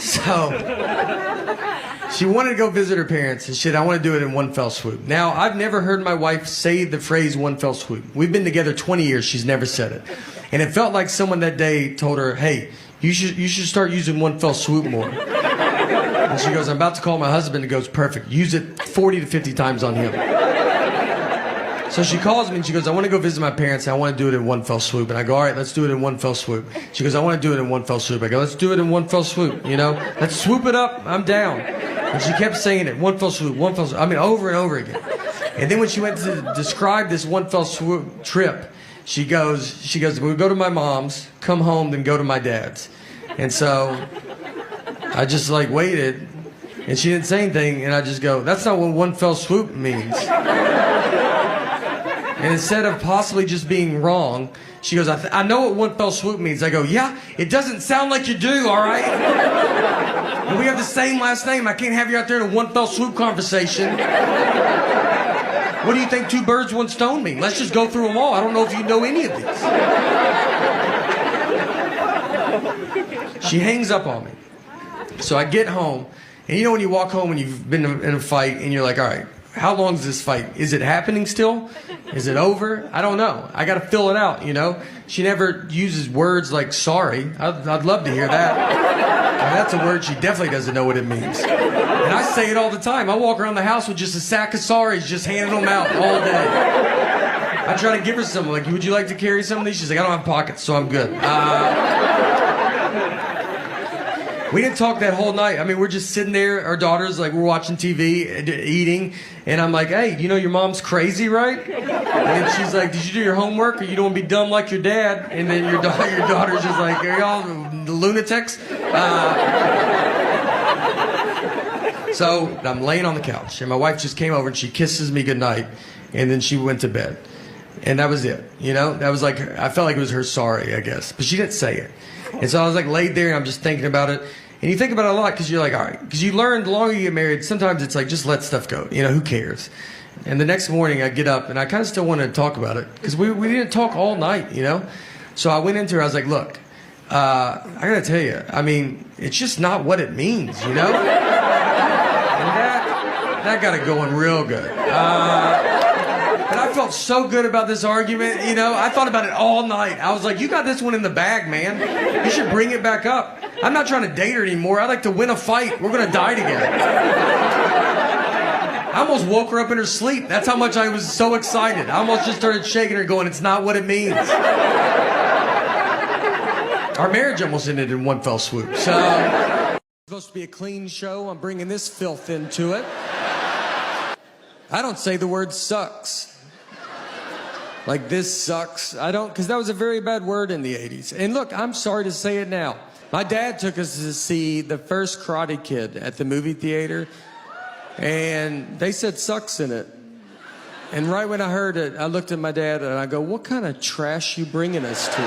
So... she wanted to go visit her parents, and I want to do it in one fell swoop. Now, I've never heard my wife say the phrase one fell swoop. We've been together 20 years. She's never said it. And it felt like someone that day told her, hey, you should start using one fell swoop more. And she goes, I'm about to call my husband. And goes, perfect. Use it 40 to 50 times on him. So she calls me and she goes, I want to go visit my parents and I want to do it in one fell swoop. And I go, all right, let's do it in one fell swoop. She goes, I want to do it in one fell swoop. I go, let's do it in one fell swoop, Let's swoop it up. I'm down. And she kept saying it, one fell swoop, one fell swoop. Over and over again. And then when she went to describe this one fell swoop trip, she goes, we go to my mom's, come home, then go to my dad's. And so I just waited, and she didn't say anything, and I just go, that's not what one fell swoop means. And instead of possibly just being wrong, she goes, I know what one fell swoop means. I go, yeah, it doesn't sound like you do, all right? And we have the same last name. I can't have you out there in a one fell swoop conversation. What do you think 2 birds, 1 stone mean? Let's just go through them all. I don't know if you know any of these. She hangs up on me. So I get home, and when you walk home when you've been in a fight, and you're like, all right, how long is this fight? Is it happening still? Is it over? I don't know. I got to fill it out, She never uses words like sorry. I'd love to hear that. That's a word she definitely doesn't know what it means. And I say it all the time. I walk around the house with just a sack of sorries, just handing them out all day. I try to give her some, like, would you like to carry some of these? She's like, I don't have pockets, so I'm good. We didn't talk that whole night. We're just sitting there, our daughters, we're watching TV, eating, and I'm like, hey, your mom's crazy, right? And she's like, did you do your homework, or you don't want to be dumb like your dad? And then your daughter's just like, are y'all lunatics? So I'm laying on the couch, and my wife just came over, and she kisses me goodnight, and then she went to bed. And that was it, That was I felt like it was her sorry, I guess. But she didn't say it. And so I was laid there, and I'm just thinking about it. And you think about it a lot because you're like, all right. Because you learn the longer you get married, sometimes it's just let stuff go. Who cares? And the next morning I get up, and I kind of still wanted to talk about it because we didn't talk all night, So I went into her, I was like, look, I gotta tell you, I mean, it's just not what it means, you know? And that got it going real good. But I felt so good about this argument, you know? I thought about it all night. I was like, you got this one in the bag, man. You should bring it back up. I'm not trying to date her anymore. I'd like to win a fight. We're gonna die together. I almost woke her up in her sleep. That's how much I was so excited. I almost just started shaking her going, it's not what it means. Our marriage almost ended in one fell swoop. So, it's supposed to be a clean show. I'm bringing this filth into it. I don't say the word sucks. Like, this sucks. I don't, because that was a very bad word in the 80s. And look, I'm sorry to say it now. My dad took us to see the first Karate Kid at the movie theater, and they said sucks in it. And right when I heard it, I looked at my dad and I go, what kind of trash you bringing us to?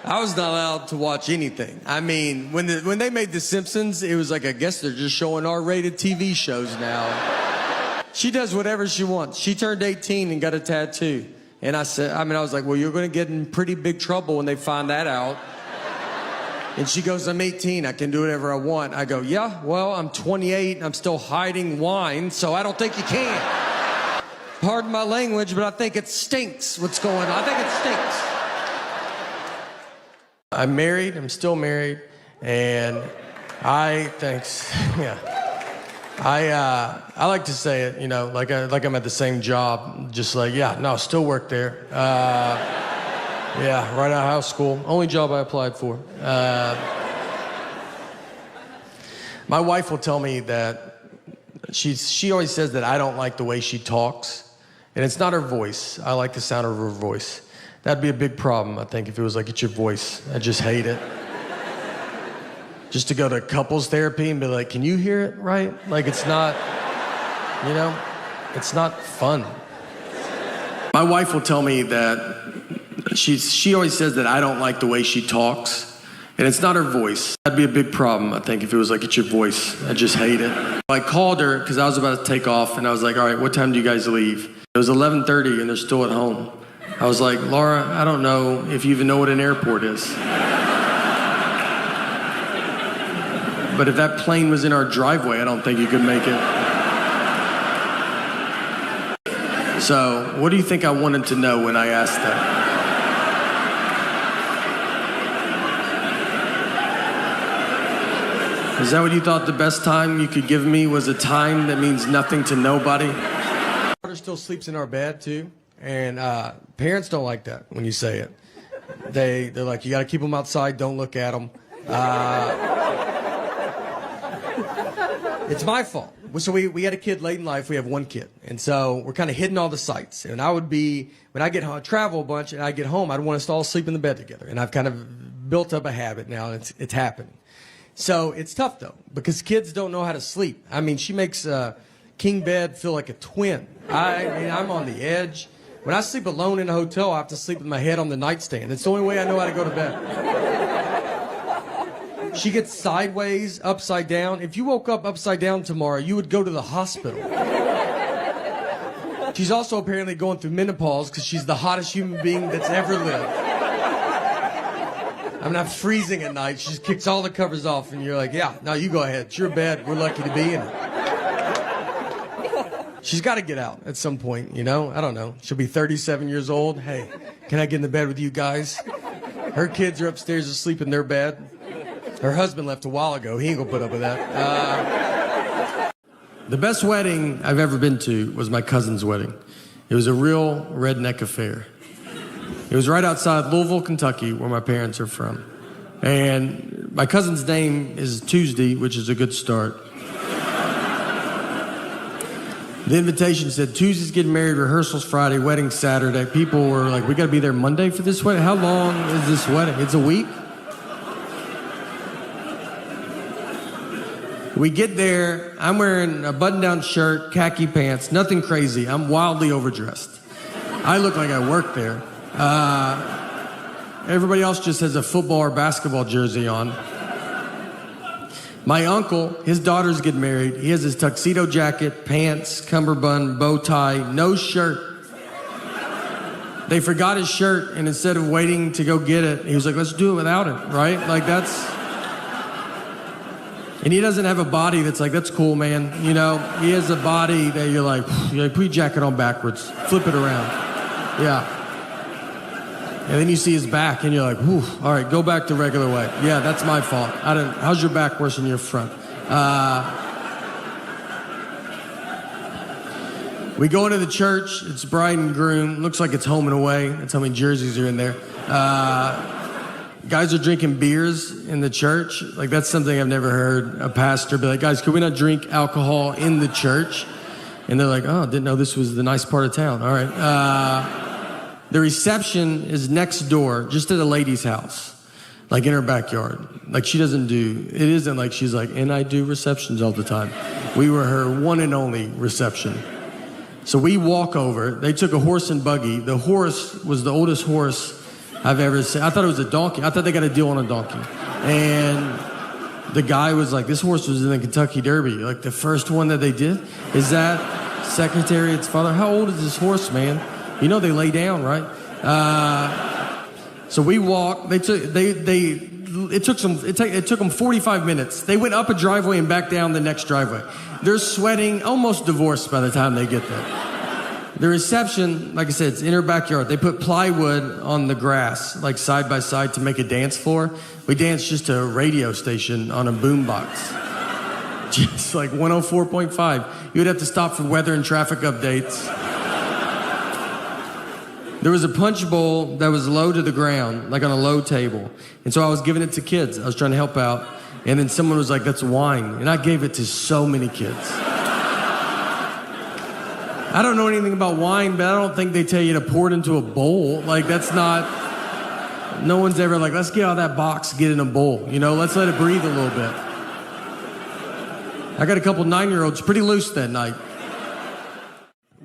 I was not allowed to watch anything. I mean, when they made The Simpsons, it was like, I guess they're just showing R-rated TV shows now. She does whatever she wants. She turned 18 and got a tattoo. And I was like, well, you're going to get in pretty big trouble when they find that out. And she goes, I'm 18, I can do whatever I want. I go, yeah, well, I'm 28 and I'm still hiding wine, so I don't think you can. Pardon my language, but I think it stinks what's going on. I think it stinks. I'm married, I'm still married, and yeah. I like to say it, you know, like I'm at the same job, just like, yeah, no, still work there. Yeah, right out of high school. Only job I applied for. My wife will tell me that she always says that I don't like the way she talks, and it's not her voice. I like the sound of her voice. That'd be a big problem, I think, if it was like, it's your voice. I just hate it. Just to go to couples therapy and be like, can you hear it right? Like, it's not, you know, it's not fun. My wife will tell me that she always says that I don't like the way she talks, and it's not her voice. That'd be a big problem, I think, if it was like, it's your voice. I just hate it. I called her because I was about to take off, and I was like, all right, what time do you guys leave? It was 11:30, and they're still at home. I was like, Laura, I don't know if you even know what an airport is. But if that plane was in our driveway, I don't think you could make it. So, what do you think I wanted to know when I asked that? Is that what you thought the best time you could give me was a time that means nothing to nobody? My daughter still sleeps in our bed, too. And parents don't like that when you say it. They're like, you got to keep them outside, don't look at them. It's my fault. So we had a kid late in life. We have one kid. And so we're kind of hitting all the sites. And I would be, when I get home, travel a bunch, and I get home, I'd want us to all sleep in the bed together. And I've kind of built up a habit now, and it's happening. So it's tough, though, because kids don't know how to sleep. I mean, she makes king bed feel like a twin. I mean, I'm on the edge. When I sleep alone in a hotel, I have to sleep with my head on the nightstand. It's the only way I know how to go to bed. She gets sideways, upside down. If you woke up upside down tomorrow, you would go to the hospital. She's also apparently going through menopause because she's the hottest human being that's ever lived. I mean, I'm freezing at night. She just kicks all the covers off, and you're like, yeah, no, you go ahead. It's your bed. We're lucky to be in it. She's got to get out at some point, you know? I don't know. She'll be 37 years old. Hey, can I get in the bed with you guys? Her kids are upstairs asleep in their bed. Her husband left a while ago. He ain't gonna put up with that. The best wedding I've ever been to was my cousin's wedding. It was a real redneck affair. It was right outside Louisville, Kentucky, where my parents are from. And my cousin's name is Tuesday, which is a good start. The invitation said, Tuesday's getting married, rehearsals Friday, wedding Saturday. People were like, we gotta be there Monday for this wedding? How long is this wedding? It's a week? We get there, I'm wearing a button-down shirt, khaki pants, nothing crazy. I'm wildly overdressed. I look like I work there. Everybody else just has a football or basketball jersey on. My uncle, his daughters get married. He has his tuxedo jacket, pants, cummerbund, bow tie, no shirt. They forgot his shirt, and instead of waiting to go get it, he was like, let's do it without it, right? Like, that's... And he doesn't have a body that's like, that's cool, man. You know, he has a body that you're like, put your jacket on backwards, flip it around. Yeah. And then you see his back, and you're like, whew, all right, go back the regular way. Yeah, that's my fault. How's your back worse than your front? We go into the church. It's bride and groom. Looks like it's home and away. That's how many jerseys are in there. Guys are drinking beers in the church. Like, that's something I've never heard a pastor be like, guys, could we not drink alcohol in the church? And they're like, oh, didn't know this was the nice part of town. All right. The reception is next door, just at a lady's house, like in her backyard. Like, she doesn't do, it isn't like she's like, and I do receptions all the time. We were her one and only reception. So we walk over. They took a horse and buggy. The horse was the oldest horse I've ever seen. I thought it was a donkey. I thought they got a deal on a donkey. And the guy was like, this horse was in the Kentucky Derby. Like, the first one that they did? Is that Secretariat's father? How old is this horse, man? You know they lay down, right? So we walked. It took them 45 minutes. They went up a driveway and back down the next driveway. They're sweating, almost divorced by the time they get there. The reception, like I said, it's in her backyard. They put plywood on the grass, like side by side, to make a dance floor. We danced just to a radio station on a boombox. Just like 104.5. You would have to stop for weather and traffic updates. There was a punch bowl that was low to the ground, like on a low table. And so I was giving it to kids. I was trying to help out. And then someone was like, that's wine. And I gave it to so many kids. I don't know anything about wine, but I don't think they tell you to pour it into a bowl. Like, that's not... No one's ever like, let's get out of that box, get in a bowl. You know, let's let it breathe a little bit. I got a couple 9-year-olds pretty loose that night.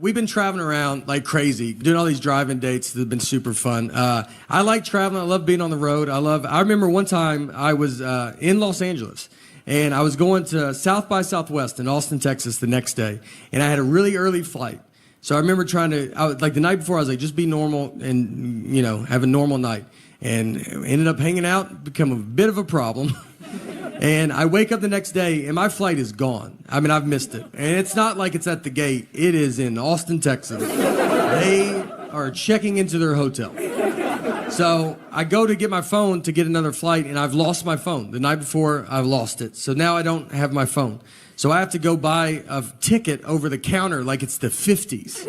We've been traveling around like crazy, doing all these driving dates that have been super fun. I like traveling. I love being on the road. I remember one time I was in Los Angeles, and I was going to South by Southwest in Austin, Texas the next day, and I had a really early flight. So I remember like the night before, I was like, just be normal and, you know, have a normal night. And ended up hanging out, become a bit of a problem. And I wake up the next day, and my flight is gone. I mean, I've missed it. And it's not like it's at the gate. It is in Austin, Texas. They are checking into their hotel. So I go to get my phone to get another flight, and I've lost my phone. The night before, I lost it. So now I don't have my phone. So I have to go buy a ticket over the counter like it's the 50s.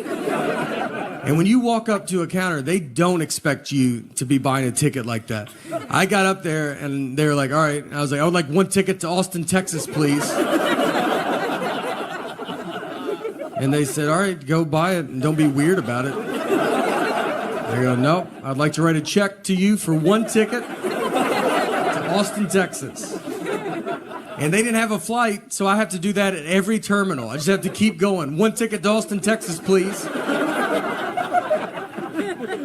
And when you walk up to a counter, they don't expect you to be buying a ticket like that. I got up there, and they were like, all right. And I was like, I would like one ticket to Austin, Texas, please. And they said, all right, go buy it, and don't be weird about it. They go, nope, I'd like to write a check to you for one ticket to Austin, Texas. And they didn't have a flight, so I have to do that at every terminal. I just have to keep going. One ticket to Austin, Texas, please.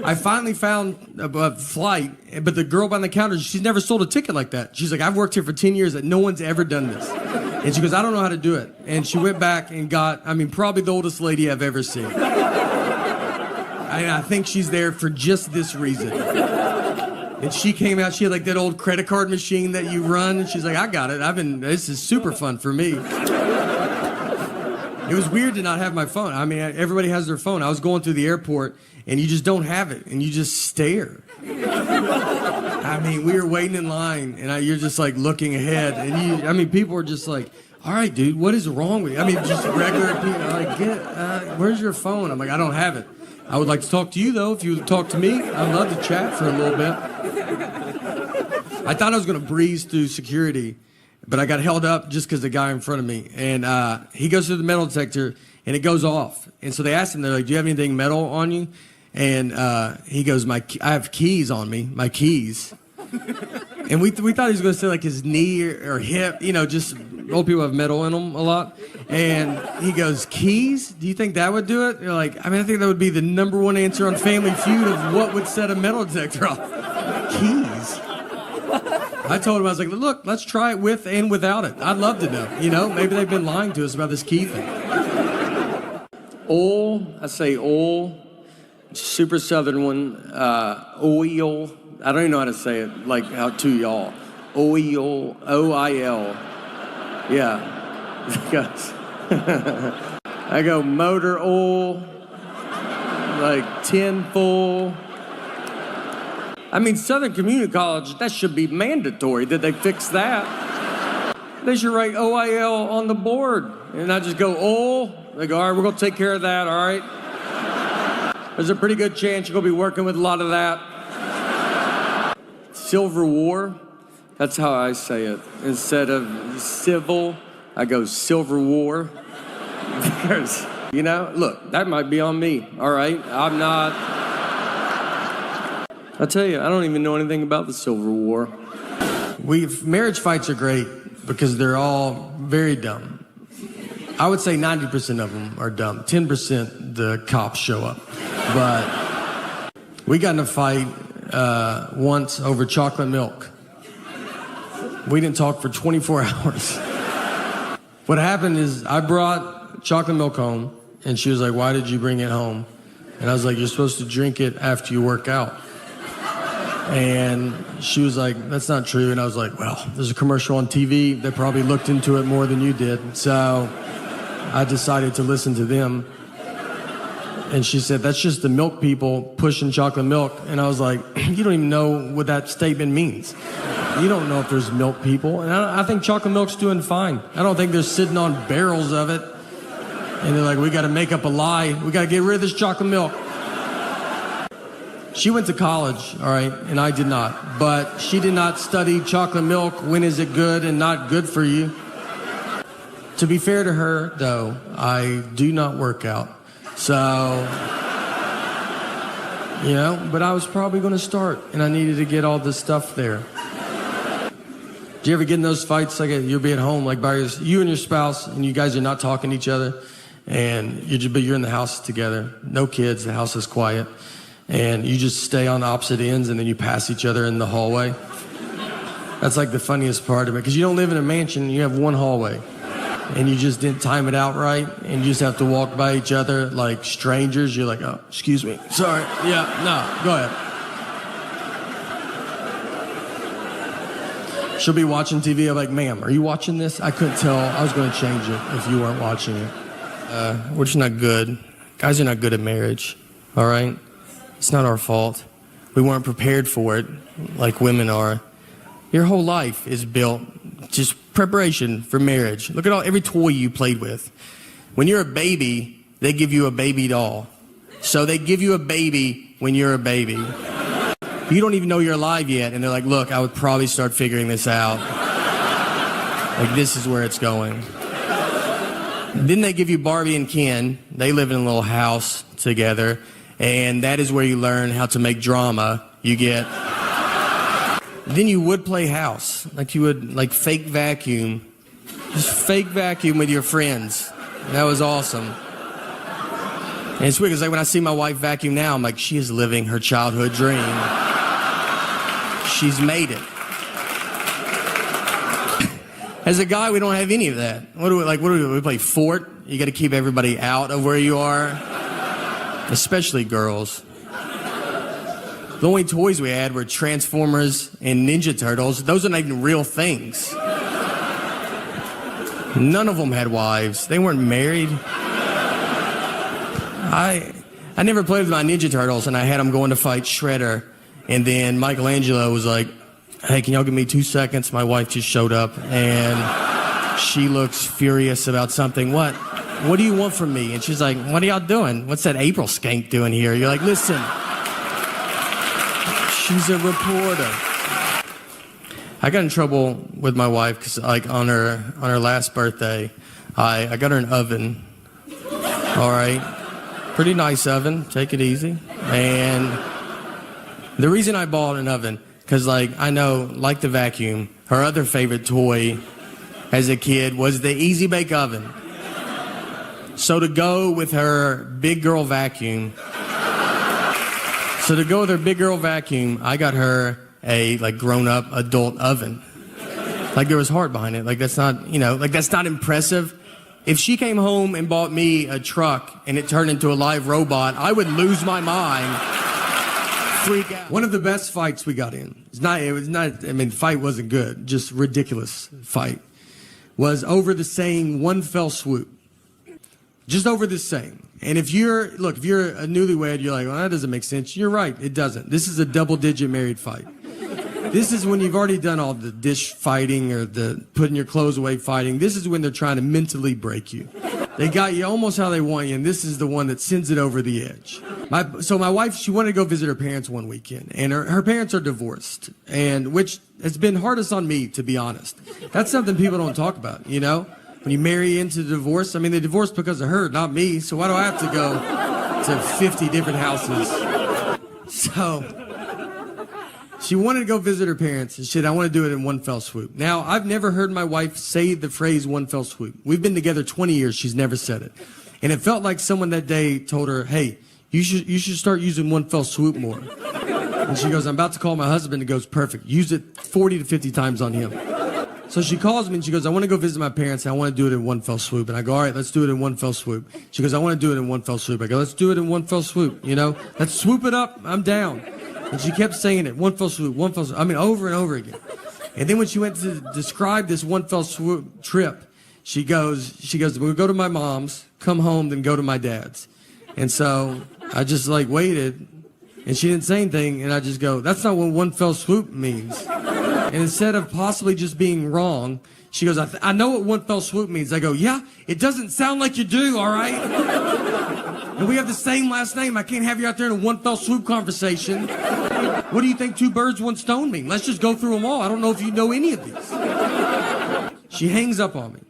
I finally found a flight, but the girl behind the counter, she's never sold a ticket like that. She's like, I've worked here for 10 years and no one's ever done this. And she goes, I don't know how to do it. And she went back and got, probably the oldest lady I've ever seen. I think she's there for just this reason. And she came out, she had like that old credit card machine that you run. And she's like, I got it. This is super fun for me. It was weird to not have my phone. Everybody has their phone. I was going through the airport, and you just don't have it, and you just stare. We were waiting in line, and you're just like looking ahead, and people are just like, all right, dude, what is wrong with you? Just regular people, like, where's your phone? I'm like, I don't have it. I would like to talk to you, though, if you would talk to me. I'd love to chat for a little bit. I thought I was going to breeze through security, but I got held up just because the guy in front of me. And he goes through the metal detector, and it goes off. And so they asked him, they're like, do you have anything metal on you? And he goes, I have keys on me, my keys. And we thought he was going to say like his knee or hip, just old people have metal in them a lot. And he goes, keys? Do you think that would do it? You're like, I think that would be the number one answer on Family Feud of what would set a metal detector off. Keys? I told him, I was like, look, let's try it with and without it. I'd love to know. Maybe they've been lying to us about this key thing. Oil, I say oil. super southern one, oil. I don't even know how to say it, like how to y'all. Oil, O-I-L. Yeah. I go motor oil, like tin full. I mean, Southern Community College, that should be mandatory. Did they fix that? They should write OIL on the board. And I just go, oil. They go, all right, we're going to take care of that, all right? There's a pretty good chance you're going to be working with a lot of that. Silver War, that's how I say it. Instead of civil, I go Silver War. Because, you know, look, that might be on me, all right? I'm not... I tell you, I don't even know anything about the Silver War. Marriage fights are great because they're all very dumb. I would say 90% of them are dumb. 10% the cops show up. But we got in a fight once over chocolate milk. We didn't talk for 24 hours. What happened is I brought chocolate milk home, and she was like, why did you bring it home? And I was like, you're supposed to drink it after you work out. And she was like, that's not true. And I was like, well, there's a commercial on TV. They probably looked into it more than you did. So I decided to listen to them. And she said, that's just the milk people pushing chocolate milk. And I was like, you don't even know what that statement means. You don't know if there's milk people. And I think chocolate milk's doing fine. I don't think they're sitting on barrels of it. And they're like, we got to make up a lie. We got to get rid of this chocolate milk. She went to college, all right, and I did not. But she did not study chocolate milk. When is it good and not good for you? To be fair to her, though, I do not work out. So, you know, but I was probably going to start, and I needed to get all this stuff there. Do you ever get in those fights, like you'll be at home, like by you and your spouse, and you guys are not talking to each other, and you're in the house together, no kids, the house is quiet. And you just stay on opposite ends and then you pass each other in the hallway. That's like the funniest part of it, because you don't live in a mansion, you have one hallway. And you just didn't time it out right, and you just have to walk by each other like strangers. You're like, oh, excuse me, sorry, yeah, no, go ahead. She'll be watching TV, I'm like, ma'am, are you watching this? I couldn't tell, I was gonna change it if you weren't watching it. We're just not good. Guys are not good at marriage, all right? It's not our fault. We weren't prepared for it like women are. Your whole life is built just preparation for marriage. Look at every toy you played with. When you're a baby, they give you a baby doll. So they give you a baby when you're a baby. You don't even know you're alive yet, and they're like, look, I would probably start figuring this out. Like, this is where it's going. Then they give you Barbie and Ken. They live in a little house together. And that is where you learn how to make drama. Then you would play house. Like you would like fake vacuum. Just fake vacuum with your friends. That was awesome. And it's weird because like when I see my wife vacuum now, I'm like, she is living her childhood dream. She's made it. As a guy, we don't have any of that. What do we do? We play fort? You got to keep everybody out of where you are. Especially girls. The only toys we had were Transformers and Ninja Turtles. Those are not even real things. None of them had wives. They weren't married. I never played with my Ninja Turtles, and I had them going to fight Shredder. And then Michelangelo was like, hey, can y'all give me 2 seconds? My wife just showed up, and she looks furious about something. What do you want from me? And she's like, what are y'all doing? What's that April skank doing here? You're like, listen, she's a reporter. I got in trouble with my wife because like on her last birthday, I got her an oven. All right. Pretty nice oven. Take it easy. And the reason I bought an oven, because like I know, like the vacuum, her other favorite toy as a kid was the Easy Bake Oven. So to go with her big girl vacuum, I got her a like grown-up adult oven. Like there was heart behind it. Like that's not, that's not impressive. If she came home and bought me a truck and it turned into a live robot, I would lose my mind, freak out. One of the best fights we got in, the fight wasn't good, just ridiculous fight, was over the saying one fell swoop. Just over this saying. And if you're a newlywed, you're like, well, that doesn't make sense. You're right, it doesn't. This is a double-digit married fight. This is when you've already done all the dish fighting or the putting your clothes away fighting. This is when they're trying to mentally break you. They got you almost how they want you, and this is the one that sends it over the edge. My wife, she wanted to go visit her parents one weekend, and her parents are divorced, and which has been hardest on me, to be honest. That's something people don't talk about, you know? When you marry into the divorce, I mean, they divorced because of her, not me, so why do I have to go to 50 different houses? So she wanted to go visit her parents, and she said, I want to do it in one fell swoop. Now, I've never heard my wife say the phrase one fell swoop. We've been together 20 years. She's never said it. And it felt like someone that day told her, hey, you should start using one fell swoop more. And she goes, I'm about to call my husband. And goes, perfect. Use it 40 to 50 times on him. So she calls me and she goes, I want to go visit my parents and I want to do it in one fell swoop. And I go, all right, let's do it in one fell swoop. She goes, I want to do it in one fell swoop. I go, let's do it in one fell swoop. You know, let's swoop it up. I'm down. And she kept saying it, one fell swoop, one fell swoop. I mean, over and over again. And then when she went to describe this one fell swoop trip, she goes, we'll go to my mom's, come home, then go to my dad's. And so I just like waited and she didn't say anything. And I just go, that's not what one fell swoop means. And instead of possibly just being wrong, she goes, I know what one fell swoop means. I go, yeah, it doesn't sound like you do, all right? And we have the same last name. I can't have you out there in a one fell swoop conversation. What do you think two birds, one stone mean? Let's just go through them all. I don't know if you know any of these. She hangs up on me.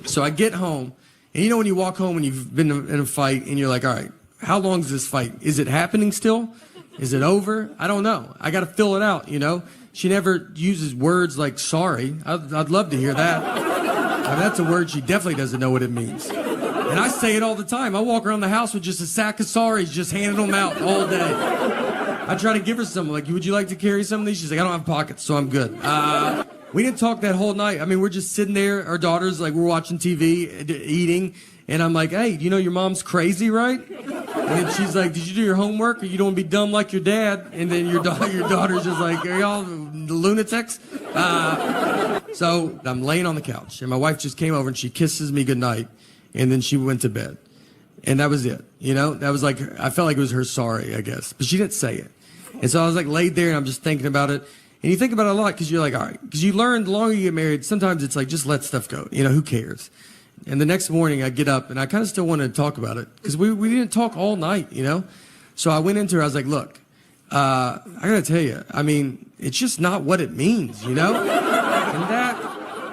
So I get home, and you know when you walk home and you've been in a fight, and you're like, all right, how long is this fight? Is it happening still? Is it over? I don't know. I got to fill it out, you know? She never uses words like sorry. I'd love to hear that. I mean, that's a word she definitely doesn't know what it means. And I say it all the time. I walk around the house with just a sack of sorries, just handing them out all day. I try to give her some, like, would you like to carry some of these? She's like, I don't have pockets, so I'm good. We didn't talk that whole night. I mean, we're just sitting there, our daughters, like, we're watching TV, eating, and I'm like, hey, you know your mom's crazy, right? And then she's like, did you do your homework, or you don't want to be dumb like your dad? And then your daughter's just like, are y'all lunatics? So I'm laying on the couch, and my wife just came over, and she kisses me goodnight, and then she went to bed. And that was it, you know? That was like, I felt like it was her sorry, I guess. But she didn't say it. And so I was like laid there, and I'm just thinking about it. And you think about it a lot because you're like, all right. Because you learn the longer you get married, sometimes it's like, just let stuff go. You know, who cares? And the next morning I get up, and I kind of still wanted to talk about it. Because we didn't talk all night, you know? So I went into her, I was like, look, I got to tell you, I mean, it's just not what it means, you know? And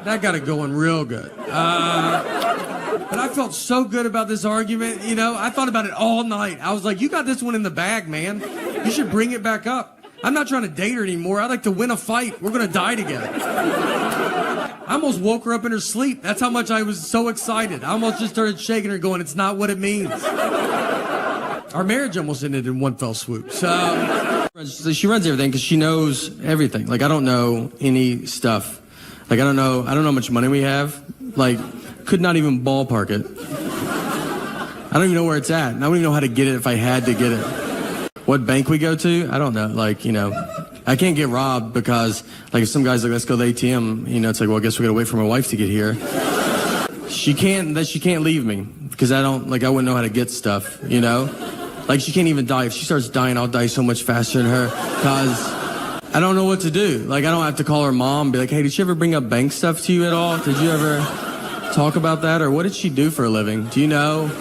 that got it going real good. But I felt so good about this argument, you know? I thought about it all night. I was like, you got this one in the bag, man. You should bring it back up. I'm not trying to date her anymore. I'd like to win a fight. We're going to die together. I almost woke her up in her sleep. That's how much I was so excited. I almost just started shaking her going, it's not what it means. Our marriage almost ended in one fell swoop. So she runs everything because she knows everything. Like, I don't know any stuff. Like, I don't know how much money we have. Like, could not even ballpark it. I don't even know where it's at. And I don't even know how to get it if I had to get it. What bank we go to? I don't know. Like, you know, I can't get robbed because, like, if some guy's like, let's go to the ATM, you know, it's like, well, I guess we gotta wait for my wife to get here. She can't leave me because I wouldn't know how to get stuff, you know? Like, she can't even die. If she starts dying, I'll die so much faster than her because I don't know what to do. Like, I don't have to call her mom and be like, hey, did she ever bring up bank stuff to you at all? Did you ever talk about that? Or what did she do for a living? Do you know?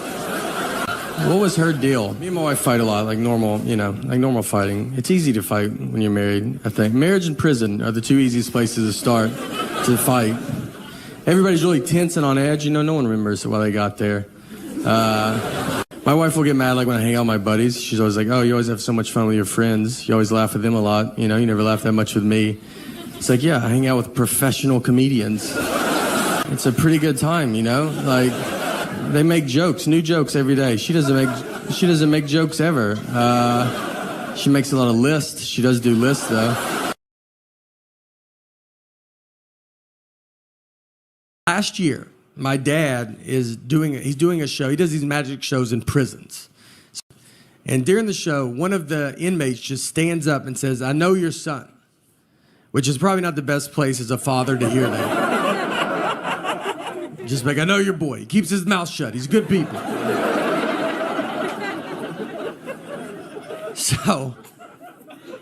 What was her deal? Me and my wife fight a lot, like normal, you know, like normal fighting. It's easy to fight when you're married, I think. Marriage and prison are the two easiest places to start to fight. Everybody's really tense and on edge. You know, no one remembers why they got there. My wife will get mad, like, when I hang out with my buddies. She's always like, oh, you always have so much fun with your friends. You always laugh with them a lot. You know, you never laugh that much with me. It's like, yeah, I hang out with professional comedians. It's a pretty good time, you know? Like, they make jokes, new jokes every day. She doesn't make jokes ever. She makes a lot of lists. She does do lists, though. Last year, my dad is doing a show. He does these magic shows in prisons. And during the show, one of the inmates just stands up and says, "I know your son," which is probably not the best place as a father to hear that. Just like, "I know your boy. He keeps his mouth shut. He's good people." So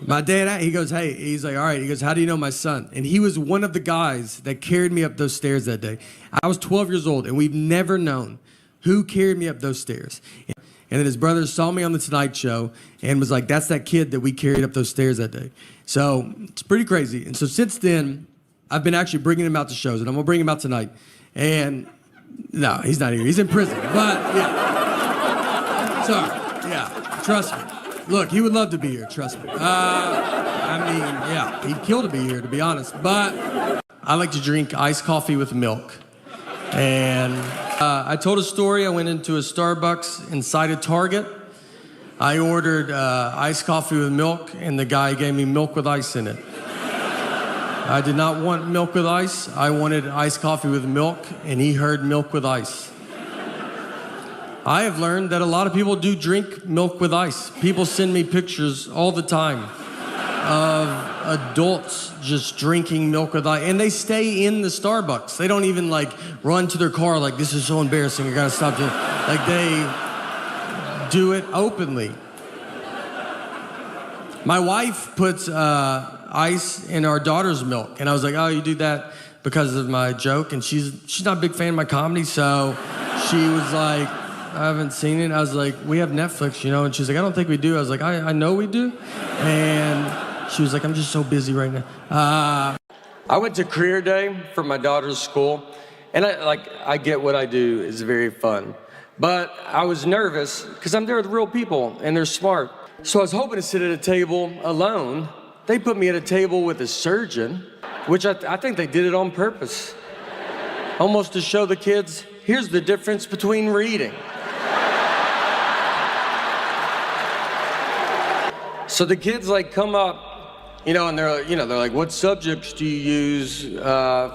my dad, he goes, "Hey," he's like, "All right." He goes, "How do you know my son?" And he was one of the guys that carried me up those stairs that day. I was 12 years old, and we've never known who carried me up those stairs. And then his brother saw me on the Tonight Show and was like, "That's that kid that we carried up those stairs that day." So it's pretty crazy. And so since then, I've been actually bringing him out to shows, and I'm gonna bring him out tonight. And no, he's not here. He's in prison. But yeah, sorry. Yeah, trust me. Look, he would love to be here, trust me. I mean, yeah, he'd kill to be here, to be honest. But I like to drink iced coffee with milk. And I told a story. I went into a Starbucks inside a Target. I ordered iced coffee with milk, and the guy gave me milk with ice in it. I did not want milk with ice. I wanted iced coffee with milk, and he heard milk with ice. I have learned that a lot of people do drink milk with ice. People send me pictures all the time of adults just drinking milk with ice, and they stay in the Starbucks. They don't even like run to their car like, "This is so embarrassing, I gotta stop doing it." Like, they do it openly. My wife puts ice in our daughter's milk, and I was like, "Oh, you do that because of my joke?" And she's not a big fan of my comedy, so she was like, "I haven't seen it." I was like, "We have Netflix, you know?" And she's like, "I don't think we do." I was like, I know we do. And she was like, "I'm just so busy right now." I went to career day for my daughter's school, and I get what I do is very fun. But I was nervous because I'm there with real people, and they're smart. So I was hoping to sit at a table alone. They put me at a table with a surgeon, which I think they did it on purpose. Almost to show the kids, here's the difference between reading. So the kids like come up, you know, and they're like, "What subjects do you use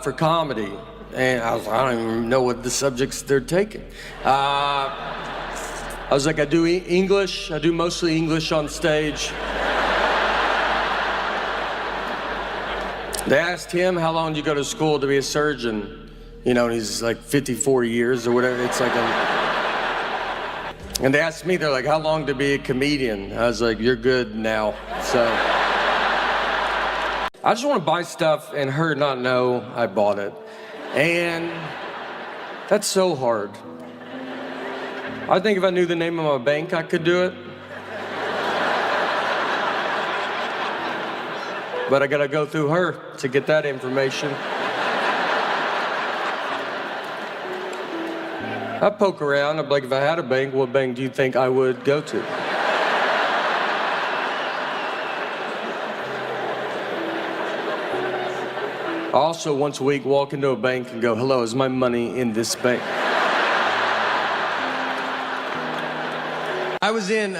for comedy?" And I was like, "I don't even know what the subjects they're taking." I was like, "I do English. I do mostly English on stage." They asked him, "How long do you go to school to be a surgeon?" You know, and he's like 54 years or whatever. It's like and they asked me, they're like, "How long to be a comedian?" I was like, "You're good now." So I just want to buy stuff and her not know I bought it. And that's so hard. I think if I knew the name of my bank, I could do it. But I gotta go through her to get that information. I poke around. I'm like, if I had a bank, what bank do you think I would go to? I also once a week walk into a bank and go, "Hello, is my money in this bank?" I was in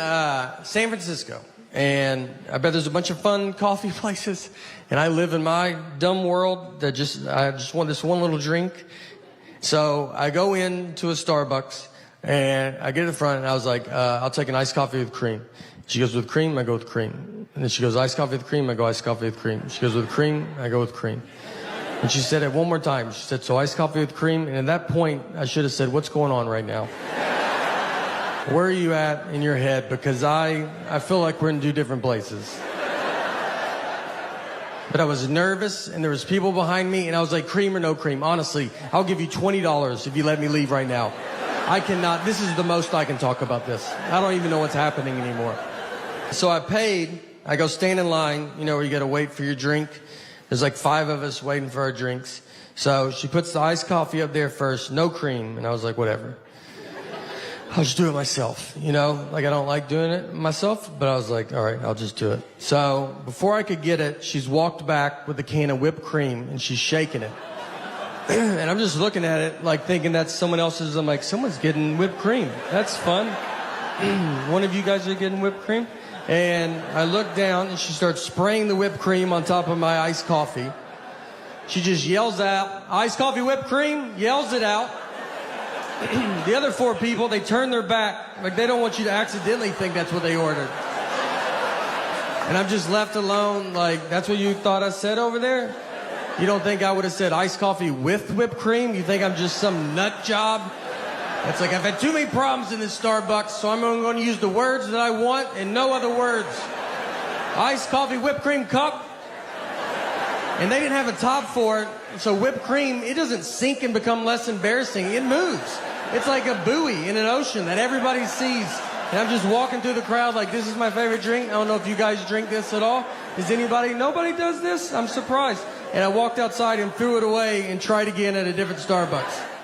San Francisco, and I bet there's a bunch of fun coffee places, and I live in my dumb world that I just want this one little drink. So I go into a Starbucks, and I get to the front, and I was like, "I'll take an iced coffee with cream." She goes, "With cream?" I go, "With cream." And then she goes, "Iced coffee with cream?" I go, "Iced coffee with cream." She goes, "With cream?" I go, "With cream." And she said it one more time. She said, "So iced coffee with cream?" And at that point, I should have said, "What's going on right now? Where are you at in your head?" Because I feel like we're in two different places. But I was nervous, and there was people behind me, and I was like, "Cream or no cream? Honestly, I'll give you $20 if you let me leave right now. I cannot, this is the most I can talk about this. I don't even know what's happening anymore." So I paid. I go stand in line, you know, where you got to wait for your drink. There's like 5 of us waiting for our drinks. So she puts the iced coffee up there first, no cream. And I was like, whatever. I'll just do it myself, you know? Like, I don't like doing it myself, but I was like, all right, I'll just do it. So before I could get it, she's walked back with a can of whipped cream, and she's shaking it. And I'm just looking at it, like, thinking that's someone else's. I'm like, someone's getting whipped cream. That's fun. One of you guys are getting whipped cream? And I look down, and she starts spraying the whipped cream on top of my iced coffee. She just yells out, "Iced coffee, whipped cream," yells it out. The other 4 people, they turn their back. Like, they don't want you to accidentally think that's what they ordered. And I'm just left alone. Like, that's what you thought I said over there? You don't think I would have said iced coffee with whipped cream? You think I'm just some nut job? It's like, I've had too many problems in this Starbucks, so I'm only going to use the words that I want and no other words. Iced coffee, whipped cream cup. And they didn't have a top for it, so whipped cream, it doesn't sink and become less embarrassing. It moves. It's like a buoy in an ocean that everybody sees. And I'm just walking through the crowd like, this is my favorite drink. I don't know if you guys drink this at all. Is anybody? Nobody does this? I'm surprised. And I walked outside and threw it away and tried again at a different Starbucks.